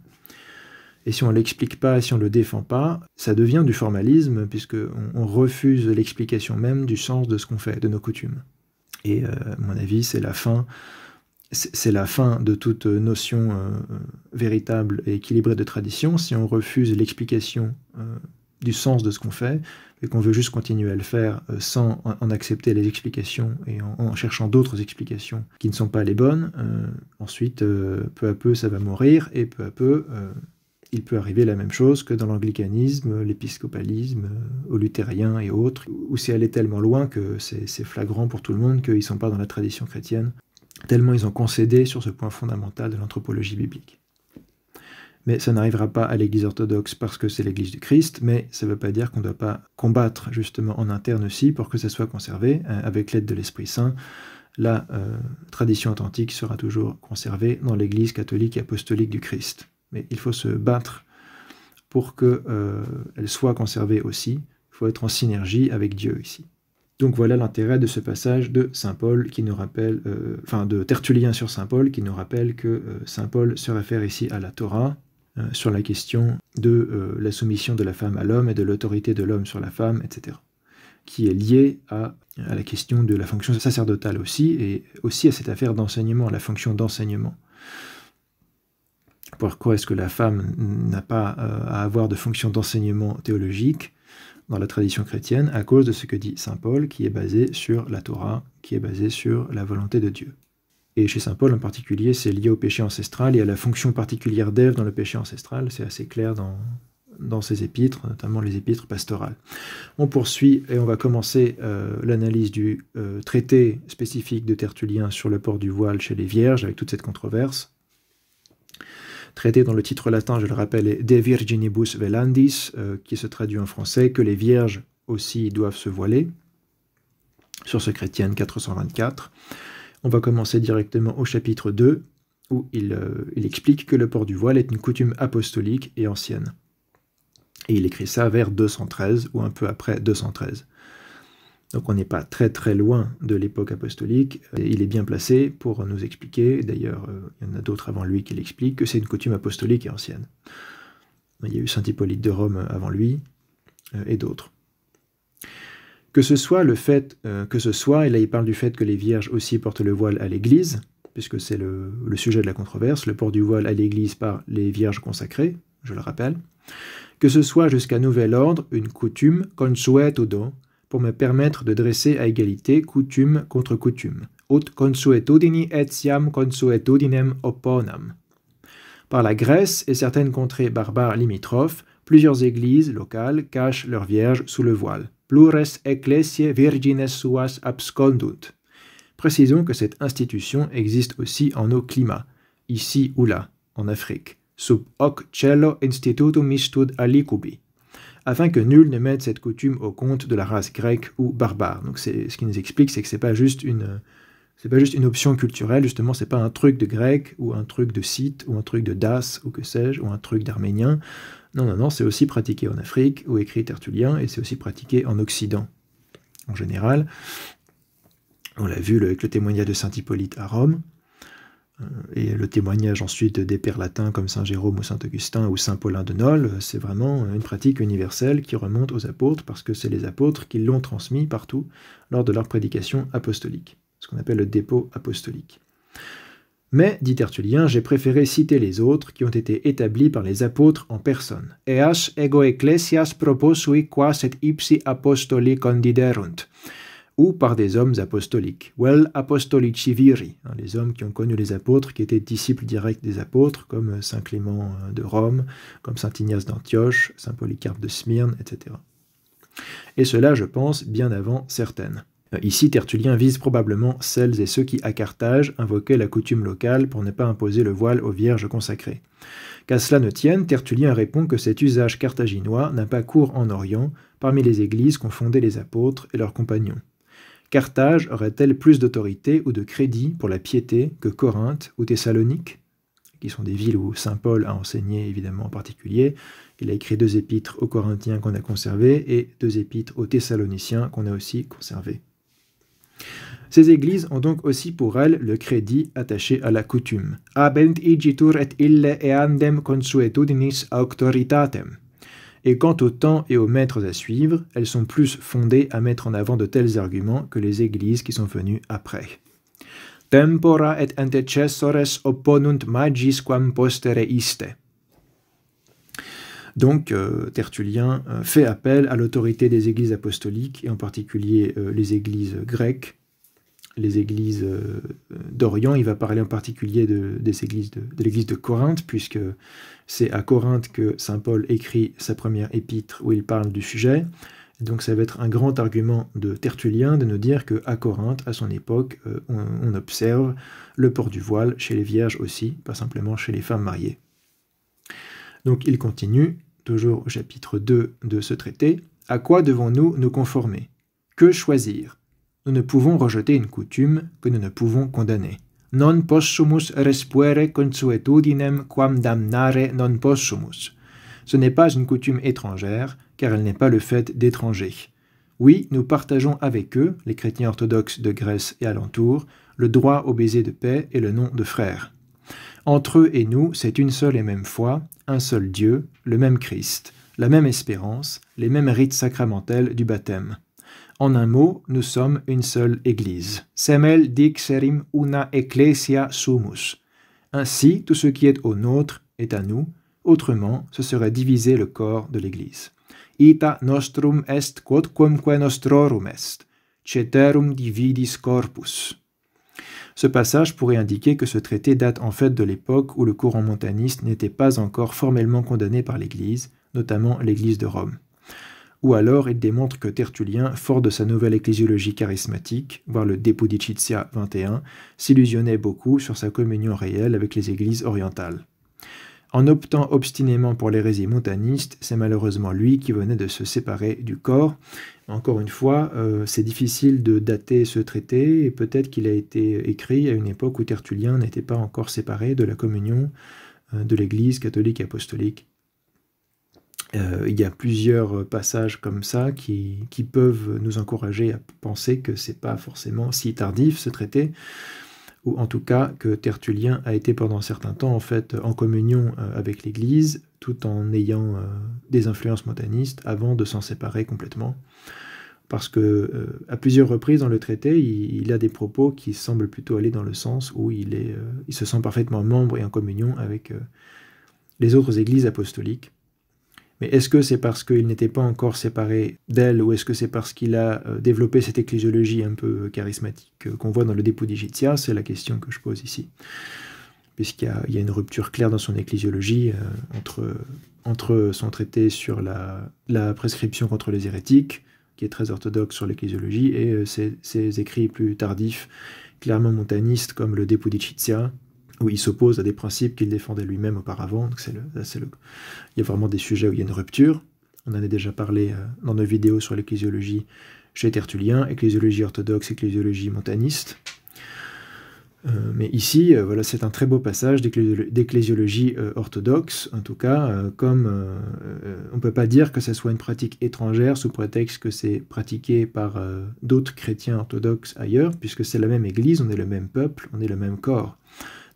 Et si on ne l'explique pas, si on ne le défend pas, ça devient du formalisme, puisqu'on refuse l'explication même du sens de ce qu'on fait, de nos coutumes. Et à mon avis, c'est la fin de toute notion véritable et équilibrée de tradition, si on refuse l'explication du sens de ce qu'on fait, et qu'on veut juste continuer à le faire sans en accepter les explications et en cherchant d'autres explications qui ne sont pas les bonnes. Ensuite, peu à peu, ça va mourir, et peu à peu, il peut arriver la même chose que dans l'anglicanisme, l'épiscopalisme, au luthérien et autres, où c'est allé tellement loin que c'est flagrant pour tout le monde qu'ils ne sont pas dans la tradition chrétienne, tellement ils ont concédé sur ce point fondamental de l'anthropologie biblique. Mais ça n'arrivera pas à l'Église orthodoxe parce que c'est l'Église du Christ, mais ça ne veut pas dire qu'on ne doit pas combattre justement en interne aussi pour que ça soit conservé, avec l'aide de l'Esprit Saint. La tradition authentique sera toujours conservée dans l'Église catholique et apostolique du Christ. Mais il faut se battre pour qu'elle soit conservée aussi. Il faut être en synergie avec Dieu ici. Donc voilà l'intérêt de ce passage de Saint Paul qui nous rappelle, de Tertullien sur Saint Paul, qui nous rappelle que Saint Paul se réfère ici à la Torah sur la question de la soumission de la femme à l'homme et de l'autorité de l'homme sur la femme, etc. Qui est liée à la question de la fonction sacerdotale aussi, et aussi à cette affaire d'enseignement, la fonction d'enseignement. Pourquoi est-ce que la femme n'a pas à avoir de fonction d'enseignement théologique dans la tradition chrétienne? À cause de ce que dit saint Paul, qui est basé sur la Torah, qui est basé sur la volonté de Dieu. Et chez saint Paul en particulier, c'est lié au péché ancestral et à la fonction particulière d'Ève dans le péché ancestral. C'est assez clair dans ses épîtres, notamment les épîtres pastorales. On poursuit et on va commencer l'analyse du traité spécifique de Tertullien sur le port du voile chez les vierges, avec toute cette controverse. Traité dont le titre latin, je le rappelle, est De Virginibus Velandis, qui se traduit en français que les vierges aussi doivent se voiler, sur ce Chrétienne 424. On va commencer directement au chapitre 2, où il explique que le port du voile est une coutume apostolique et ancienne. Et il écrit ça vers 213 ou un peu après 213. Donc on n'est pas très très loin de l'époque apostolique. Et il est bien placé pour nous expliquer, d'ailleurs il y en a d'autres avant lui qui l'expliquent, que c'est une coutume apostolique et ancienne. Il y a eu saint Hippolyte de Rome avant lui et d'autres. Que ce soit, et là il parle du fait que les vierges aussi portent le voile à l'église, puisque c'est le sujet de la controverse, le port du voile à l'église par les vierges consacrées, je le rappelle, que ce soit jusqu'à nouvel ordre une coutume, consuetudo, pour me permettre de dresser à égalité coutume contre coutume, ut consuetudini etiam consuetudinem opponam. Par la Grèce et certaines contrées barbares limitrophes, plusieurs églises locales cachent leurs vierges sous le voile. Plures ecclesiae virgines suas abscondunt. Précisons que cette institution existe aussi en nos climats, ici ou là, en Afrique, sub hoc cello institutum istud alicubi, afin que nul ne mette cette coutume au compte de la race grecque ou barbare. Donc ce qui nous explique, c'est que c'est pas juste une option culturelle, justement, c'est pas un truc de grec, ou un truc de scythe, ou un truc de dace, ou que sais-je, ou un truc d'arménien. Non, c'est aussi pratiqué en Afrique, où écrit Tertullien, et c'est aussi pratiqué en Occident, en général. On l'a vu avec le témoignage de saint Hippolyte à Rome, et le témoignage ensuite des pères latins comme saint Jérôme ou saint Augustin ou saint Paulin de Nole, c'est vraiment une pratique universelle qui remonte aux apôtres, parce que c'est les apôtres qui l'ont transmis partout lors de leur prédication apostolique, ce qu'on appelle le dépôt apostolique. Mais, dit Tertullien, j'ai préféré citer les autres qui ont été établis par les apôtres en personne. Eas ego ecclesias proposui quas et ipsi apostoli condiderunt, ou par des hommes apostoliques, vel apostolici viri, les hommes qui ont connu les apôtres, qui étaient disciples directs des apôtres, comme saint Clément de Rome, comme saint Ignace d'Antioche, saint Polycarpe de Smyrne, etc. Et cela, je pense, bien avant certaines. Ici, Tertullien vise probablement celles et ceux qui, à Carthage, invoquaient la coutume locale pour ne pas imposer le voile aux vierges consacrées. Qu'à cela ne tienne, Tertullien répond que cet usage carthaginois n'a pas cours en Orient, parmi les églises qu'ont fondées les apôtres et leurs compagnons. Carthage aurait-elle plus d'autorité ou de crédit pour la piété que Corinthe ou Thessalonique, qui sont des villes où saint Paul a enseigné évidemment en particulier. Il a écrit 2 épîtres aux Corinthiens qu'on a conservées et 2 épîtres aux Thessaloniciens qu'on a aussi conservées. Ces églises ont donc aussi pour elles le crédit attaché à la coutume. Abent igitur et ille eandem consuetudinis auctoritatem. Et quant au temps et aux maîtres à suivre, elles sont plus fondées à mettre en avant de tels arguments que les églises qui sont venues après. Tempora et antecessores opponunt magis quam postere iste. Donc, Tertullien fait appel à l'autorité des églises apostoliques, et en particulier les églises grecques, les églises d'Orient. Il va parler en particulier de l'église de Corinthe, puisque c'est à Corinthe que saint Paul écrit sa première épître où il parle du sujet. Donc ça va être un grand argument de Tertullien de nous dire qu'à Corinthe, à son époque, on observe le port du voile chez les vierges aussi, pas simplement chez les femmes mariées. Donc il continue, toujours au chapitre 2 de ce traité. À quoi devons-nous nous conformer? Que choisir? Nous ne pouvons rejeter une coutume que nous ne pouvons condamner. Non possumus respuere consuetudinem quam damnare non possumus. Ce n'est pas une coutume étrangère, car elle n'est pas le fait d'étrangers. Oui, nous partageons avec eux, les chrétiens orthodoxes de Grèce et alentour, le droit au baiser de paix et le nom de frères. Entre eux et nous, c'est une seule et même foi, un seul Dieu, le même Christ, la même espérance, les mêmes rites sacramentels du baptême. En un mot, nous sommes une seule Église. Semel dixerim una ecclesia sumus. Ainsi, tout ce qui est au nôtre est à nous, autrement, ce serait diviser le corps de l'Église. Ita nostrum est quodcumque nostrorum est, ceterum dividis corpus. Ce passage pourrait indiquer que ce traité date en fait de l'époque où le courant montaniste n'était pas encore formellement condamné par l'Église, notamment l'Église de Rome. Ou alors il démontre que Tertullien, fort de sa nouvelle ecclésiologie charismatique, voire le De Pudicitia 21, s'illusionnait beaucoup sur sa communion réelle avec les églises orientales. En optant obstinément pour l'hérésie montaniste, c'est malheureusement lui qui venait de se séparer du corps. Encore une fois, c'est difficile de dater ce traité, et peut-être qu'il a été écrit à une époque où Tertullien n'était pas encore séparé de la communion de l'Église catholique et apostolique. Il y a plusieurs passages comme ça qui peuvent nous encourager à penser que c'est pas forcément si tardif ce traité, ou en tout cas que Tertullien a été pendant un certain temps en fait en communion avec l'Église, tout en ayant des influences montanistes avant de s'en séparer complètement. Parce que à plusieurs reprises dans le traité, il a des propos qui semblent plutôt aller dans le sens où il se sent parfaitement membre et en communion avec les autres églises apostoliques. Mais est-ce que c'est parce qu'il n'était pas encore séparé d'elle, ou est-ce que c'est parce qu'il a développé cette ecclésiologie un peu charismatique qu'on voit dans le De Pudicitia? C'est la question que je pose ici. Puisqu'il y a une rupture claire dans son ecclésiologie entre son traité sur la prescription contre les hérétiques, qui est très orthodoxe sur l'ecclésiologie, et ses écrits plus tardifs, clairement montanistes, comme le De Pudicitia, où il s'oppose à des principes qu'il défendait lui-même auparavant. Donc il y a vraiment des sujets où il y a une rupture. On en a déjà parlé dans nos vidéos sur l'ecclésiologie chez Tertullien, ecclésiologie orthodoxe, ecclésiologie montaniste. Mais ici, voilà, c'est un très beau passage d'ecclésiologie orthodoxe, en tout cas, comme on ne peut pas dire que ce soit une pratique étrangère sous prétexte que c'est pratiqué par d'autres chrétiens orthodoxes ailleurs, puisque c'est la même Église, on est le même peuple, on est le même corps.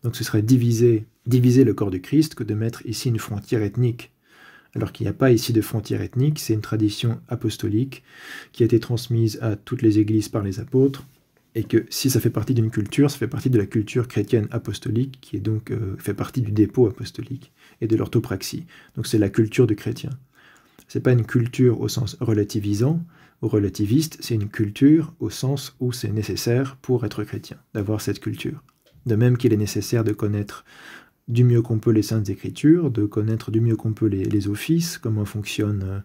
Donc ce serait diviser le corps du Christ que de mettre ici une frontière ethnique. Alors qu'il n'y a pas ici de frontière ethnique, c'est une tradition apostolique qui a été transmise à toutes les églises par les apôtres, et que si ça fait partie d'une culture, ça fait partie de la culture chrétienne apostolique, qui est donc fait partie du dépôt apostolique et de l'orthopraxie. Donc c'est la culture du chrétien. C'est pas une culture au sens relativisant ou relativiste, c'est une culture au sens où c'est nécessaire pour être chrétien, d'avoir cette culture. De même qu'il est nécessaire de connaître du mieux qu'on peut les Saintes Écritures, de connaître du mieux qu'on peut les offices, comment fonctionnent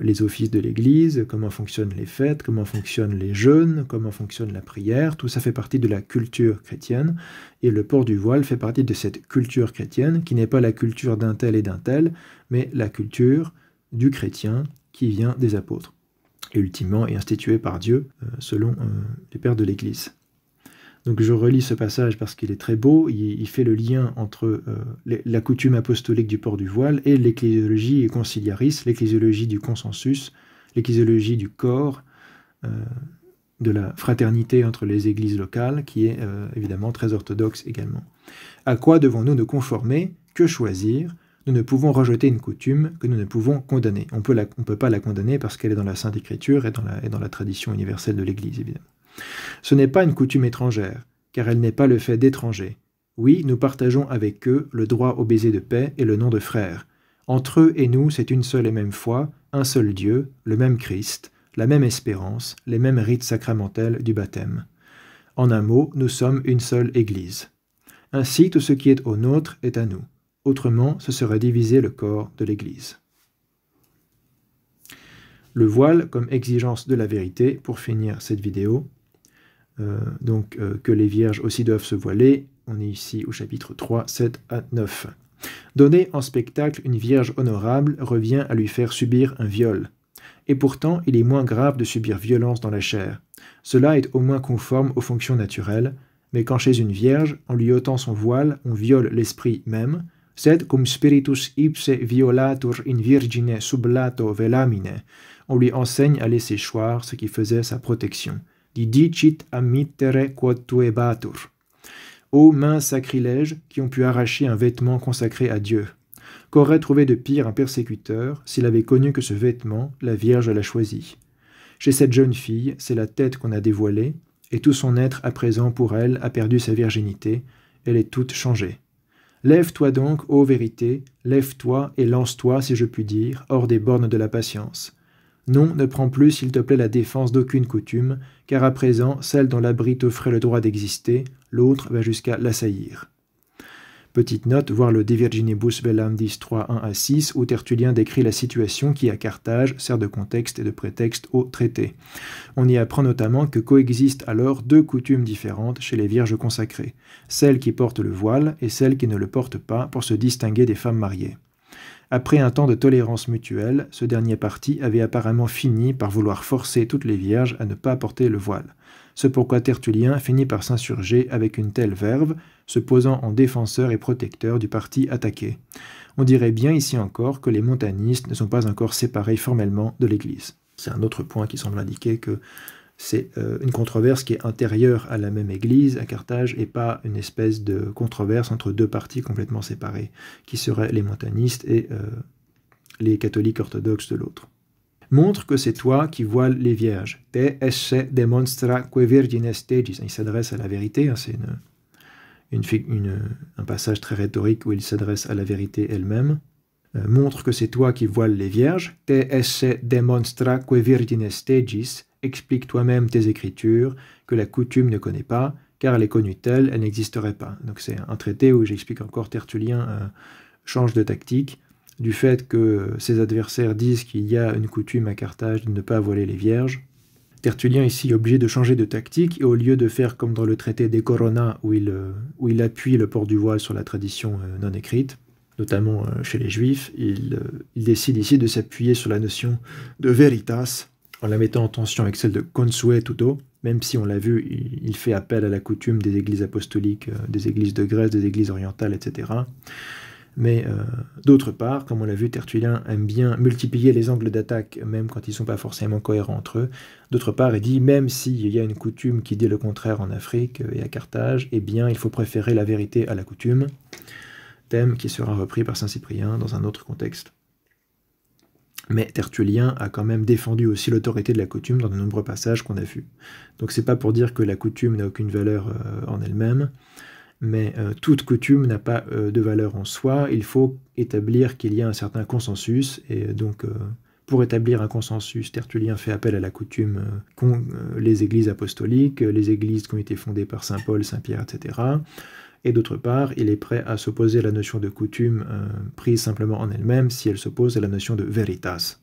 les offices de l'Église, comment fonctionnent les fêtes, comment fonctionnent les jeûnes, comment fonctionne la prière. Tout ça fait partie de la culture chrétienne, et le port du voile fait partie de cette culture chrétienne, qui n'est pas la culture d'un tel et d'un tel, mais la culture du chrétien qui vient des apôtres, et ultimement est instituée par Dieu, selon les pères de l'Église. Donc je relis ce passage parce qu'il est très beau, il fait le lien entre la coutume apostolique du port du voile et l'ecclésiologie conciliaris, l'ecclésiologie du consensus, l'ecclésiologie du corps, de la fraternité entre les églises locales, qui est évidemment très orthodoxe également. À quoi devons-nous nous conformer? Que choisir? Nous ne pouvons rejeter une coutume que nous ne pouvons condamner. On peut pas la condamner parce qu'elle est dans la Sainte Écriture et dans la tradition universelle de l'Église, évidemment. Ce n'est pas une coutume étrangère, car elle n'est pas le fait d'étrangers. Oui, nous partageons avec eux le droit au baiser de paix et le nom de frère. Entre eux et nous, c'est une seule et même foi, un seul Dieu, le même Christ, la même espérance, les mêmes rites sacramentels du baptême. En un mot, nous sommes une seule Église. Ainsi, tout ce qui est au nôtre est à nous. Autrement, ce serait diviser le corps de l'Église. Le voile comme exigence de la vérité, pour finir cette vidéo. Que les vierges aussi doivent se voiler. On est ici au chapitre 3, 7 à 9. Donner en spectacle une vierge honorable revient à lui faire subir un viol. Et pourtant, il est moins grave de subir violence dans la chair. Cela est au moins conforme aux fonctions naturelles, mais quand chez une vierge, en lui ôtant son voile, on viole l'esprit même, sed cum spiritus ipse violatur in virgine sublato velamine, on lui enseigne à laisser choir ce qui faisait sa protection. Dicit ammittere quod tuebatur. Ô mains sacrilèges qui ont pu arracher un vêtement consacré à Dieu. Qu'aurait trouvé de pire un persécuteur s'il avait connu que ce vêtement, la Vierge l'a choisi? Chez cette jeune fille, c'est la tête qu'on a dévoilée, et tout son être à présent pour elle a perdu sa virginité, elle est toute changée. Lève-toi donc, ô vérité, lève-toi et lance-toi, si je puis dire, hors des bornes de la patience. Non, ne prends plus, s'il te plaît, la défense d'aucune coutume, car à présent, celle dont l'abri t'offrait le droit d'exister, l'autre va jusqu'à l'assaillir. Petite note, voir le De Virginibus Velandis 3, 1 à 6, où Tertullien décrit la situation qui, à Carthage, sert de contexte et de prétexte au traité. On y apprend notamment que coexistent alors deux coutumes différentes chez les vierges consacrées, celle qui porte le voile et celle qui ne le porte pas pour se distinguer des femmes mariées. Après un temps de tolérance mutuelle, ce dernier parti avait apparemment fini par vouloir forcer toutes les vierges à ne pas porter le voile. Ce pourquoi Tertullien finit par s'insurger avec une telle verve, se posant en défenseur et protecteur du parti attaqué. On dirait bien ici encore que les montanistes ne sont pas encore séparés formellement de l'Église. C'est un autre point qui semble indiquer que c'est une controverse qui est intérieure à la même Église, à Carthage, et pas une espèce de controverse entre deux partis complètement séparés, qui seraient les montanistes et les catholiques orthodoxes de l'autre. Montre que c'est toi qui voiles les vierges. Te esse demonstra que virgines tegis. Il s'adresse à la vérité, hein, c'est un passage très rhétorique où il s'adresse à la vérité elle-même. Montre que c'est toi qui voiles les vierges. Te esse demonstra que virgines tegis. Explique toi-même tes écritures, que la coutume ne connaît pas, car elle est connue telle, elle n'existerait pas. Donc c'est un traité où j'explique encore Tertullien change de tactique, du fait que ses adversaires disent qu'il y a une coutume à Carthage de ne pas voiler les vierges. Tertullien ici est obligé de changer de tactique, et au lieu de faire comme dans le traité des Corona, où il appuie le port du voile sur la tradition non écrite, notamment chez les Juifs, il décide ici de s'appuyer sur la notion de veritas, en la mettant en tension avec celle de consuetudo, même si on l'a vu, il fait appel à la coutume des églises apostoliques, des églises de Grèce, des églises orientales, etc. Mais d'autre part, comme on l'a vu, Tertullien aime bien multiplier les angles d'attaque, même quand ils ne sont pas forcément cohérents entre eux. D'autre part, il dit, même s'il y a une coutume qui dit le contraire en Afrique et à Carthage, eh bien, il faut préférer la vérité à la coutume, thème qui sera repris par saint Cyprien dans un autre contexte. Mais Tertullien a quand même défendu aussi l'autorité de la coutume dans de nombreux passages qu'on a vus. Donc c'est pas pour dire que la coutume n'a aucune valeur en elle-même, mais toute coutume n'a pas de valeur en soi. Il faut établir qu'il y a un certain consensus, et donc pour établir un consensus, Tertullien fait appel à la coutume qu'ont les églises apostoliques, les églises qui ont été fondées par saint Paul, saint Pierre, etc., et d'autre part, il est prêt à s'opposer à la notion de coutume prise simplement en elle-même si elle s'oppose à la notion de veritas.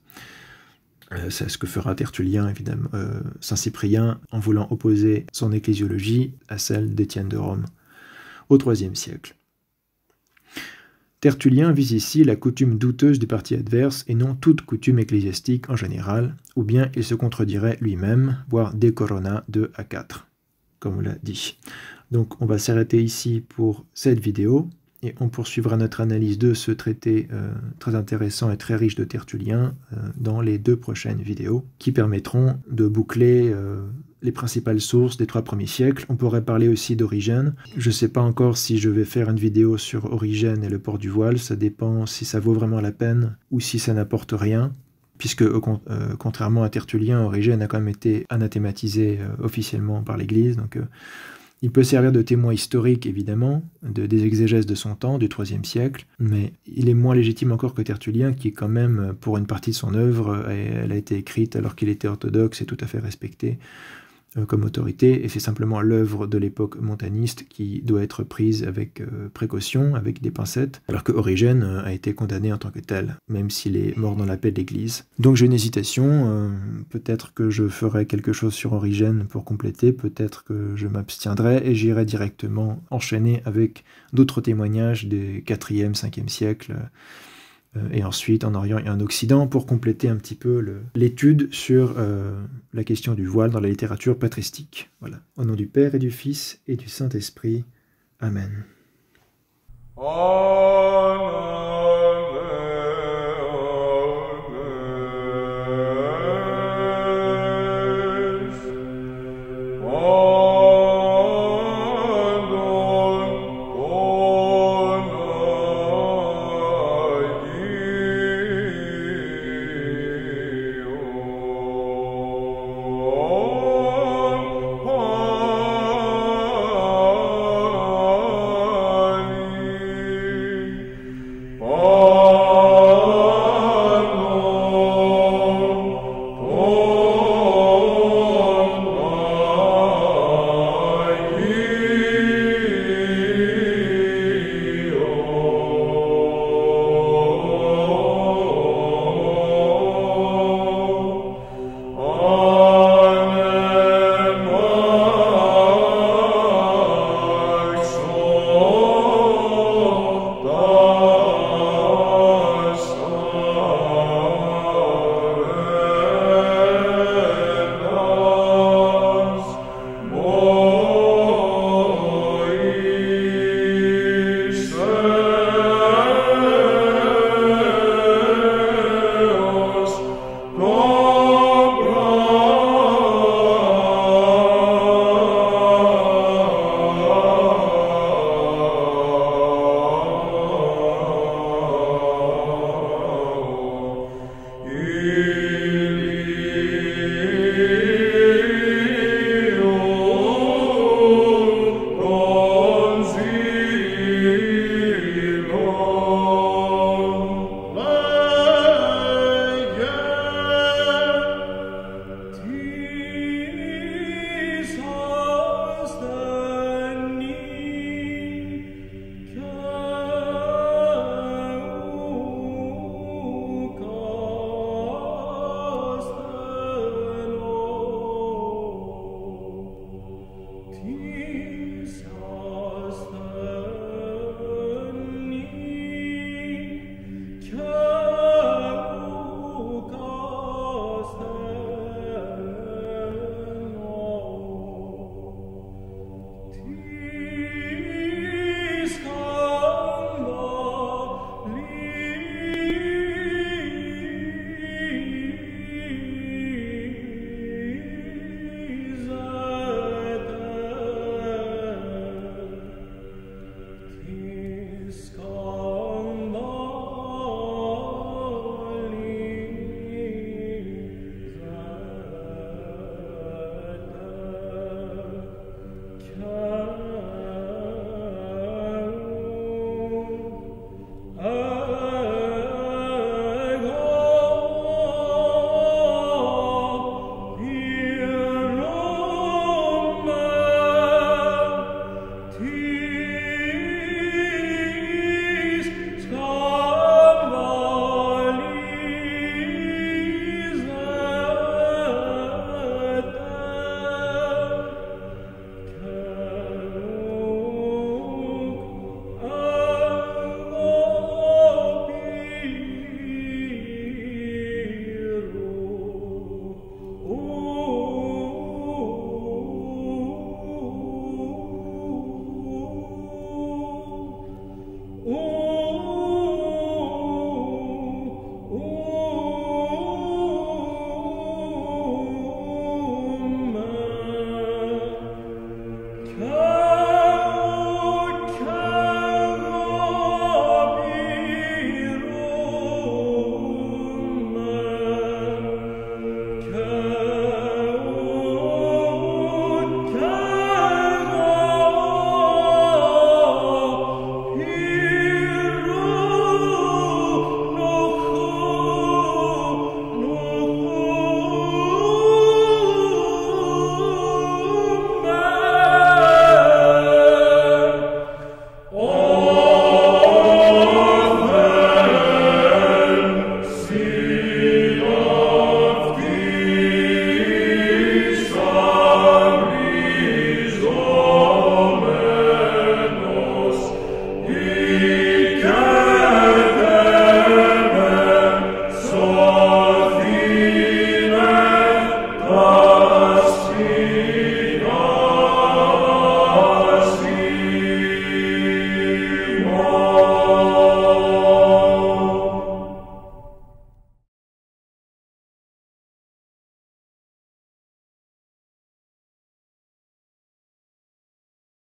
C'est ce que fera Tertullien, évidemment, saint Cyprien, en voulant opposer son ecclésiologie à celle d'Étienne de Rome, au IIIe siècle. Tertullien vise ici la coutume douteuse du parti adverse et non toute coutume ecclésiastique en général, ou bien il se contredirait lui-même, voire de Corona 2 à 4, comme on l'a dit. Donc on va s'arrêter ici pour cette vidéo, et on poursuivra notre analyse de ce traité très intéressant et très riche de Tertullien dans les 2 prochaines vidéos, qui permettront de boucler les principales sources des 3 premiers siècles. On pourrait parler aussi d'Origène. Je ne sais pas encore si je vais faire une vidéo sur Origène et le port du voile, ça dépend si ça vaut vraiment la peine ou si ça n'apporte rien, puisque contrairement à Tertullien, Origène a quand même été anathématisé officiellement par l'Église, donc il peut servir de témoin historique, évidemment, des exégèses de son temps, du IIIe siècle, mais il est moins légitime encore que Tertullien, qui quand même, pour une partie de son œuvre, elle a été écrite alors qu'il était orthodoxe et tout à fait respecté comme autorité, et c'est simplement l'œuvre de l'époque montaniste qui doit être prise avec précaution, avec des pincettes, alors que Origène a été condamné en tant que tel, même s'il est mort dans la paix de l'Église. Donc j'ai une hésitation, peut-être que je ferai quelque chose sur Origène pour compléter, peut-être que je m'abstiendrai et j'irai directement enchaîner avec d'autres témoignages des 4e, 5e siècles, et ensuite en Orient et en Occident, pour compléter un petit peu l'étude sur la question du voile dans la littérature patristique. Voilà. Au nom du Père et du Fils et du Saint-Esprit. Amen. Oh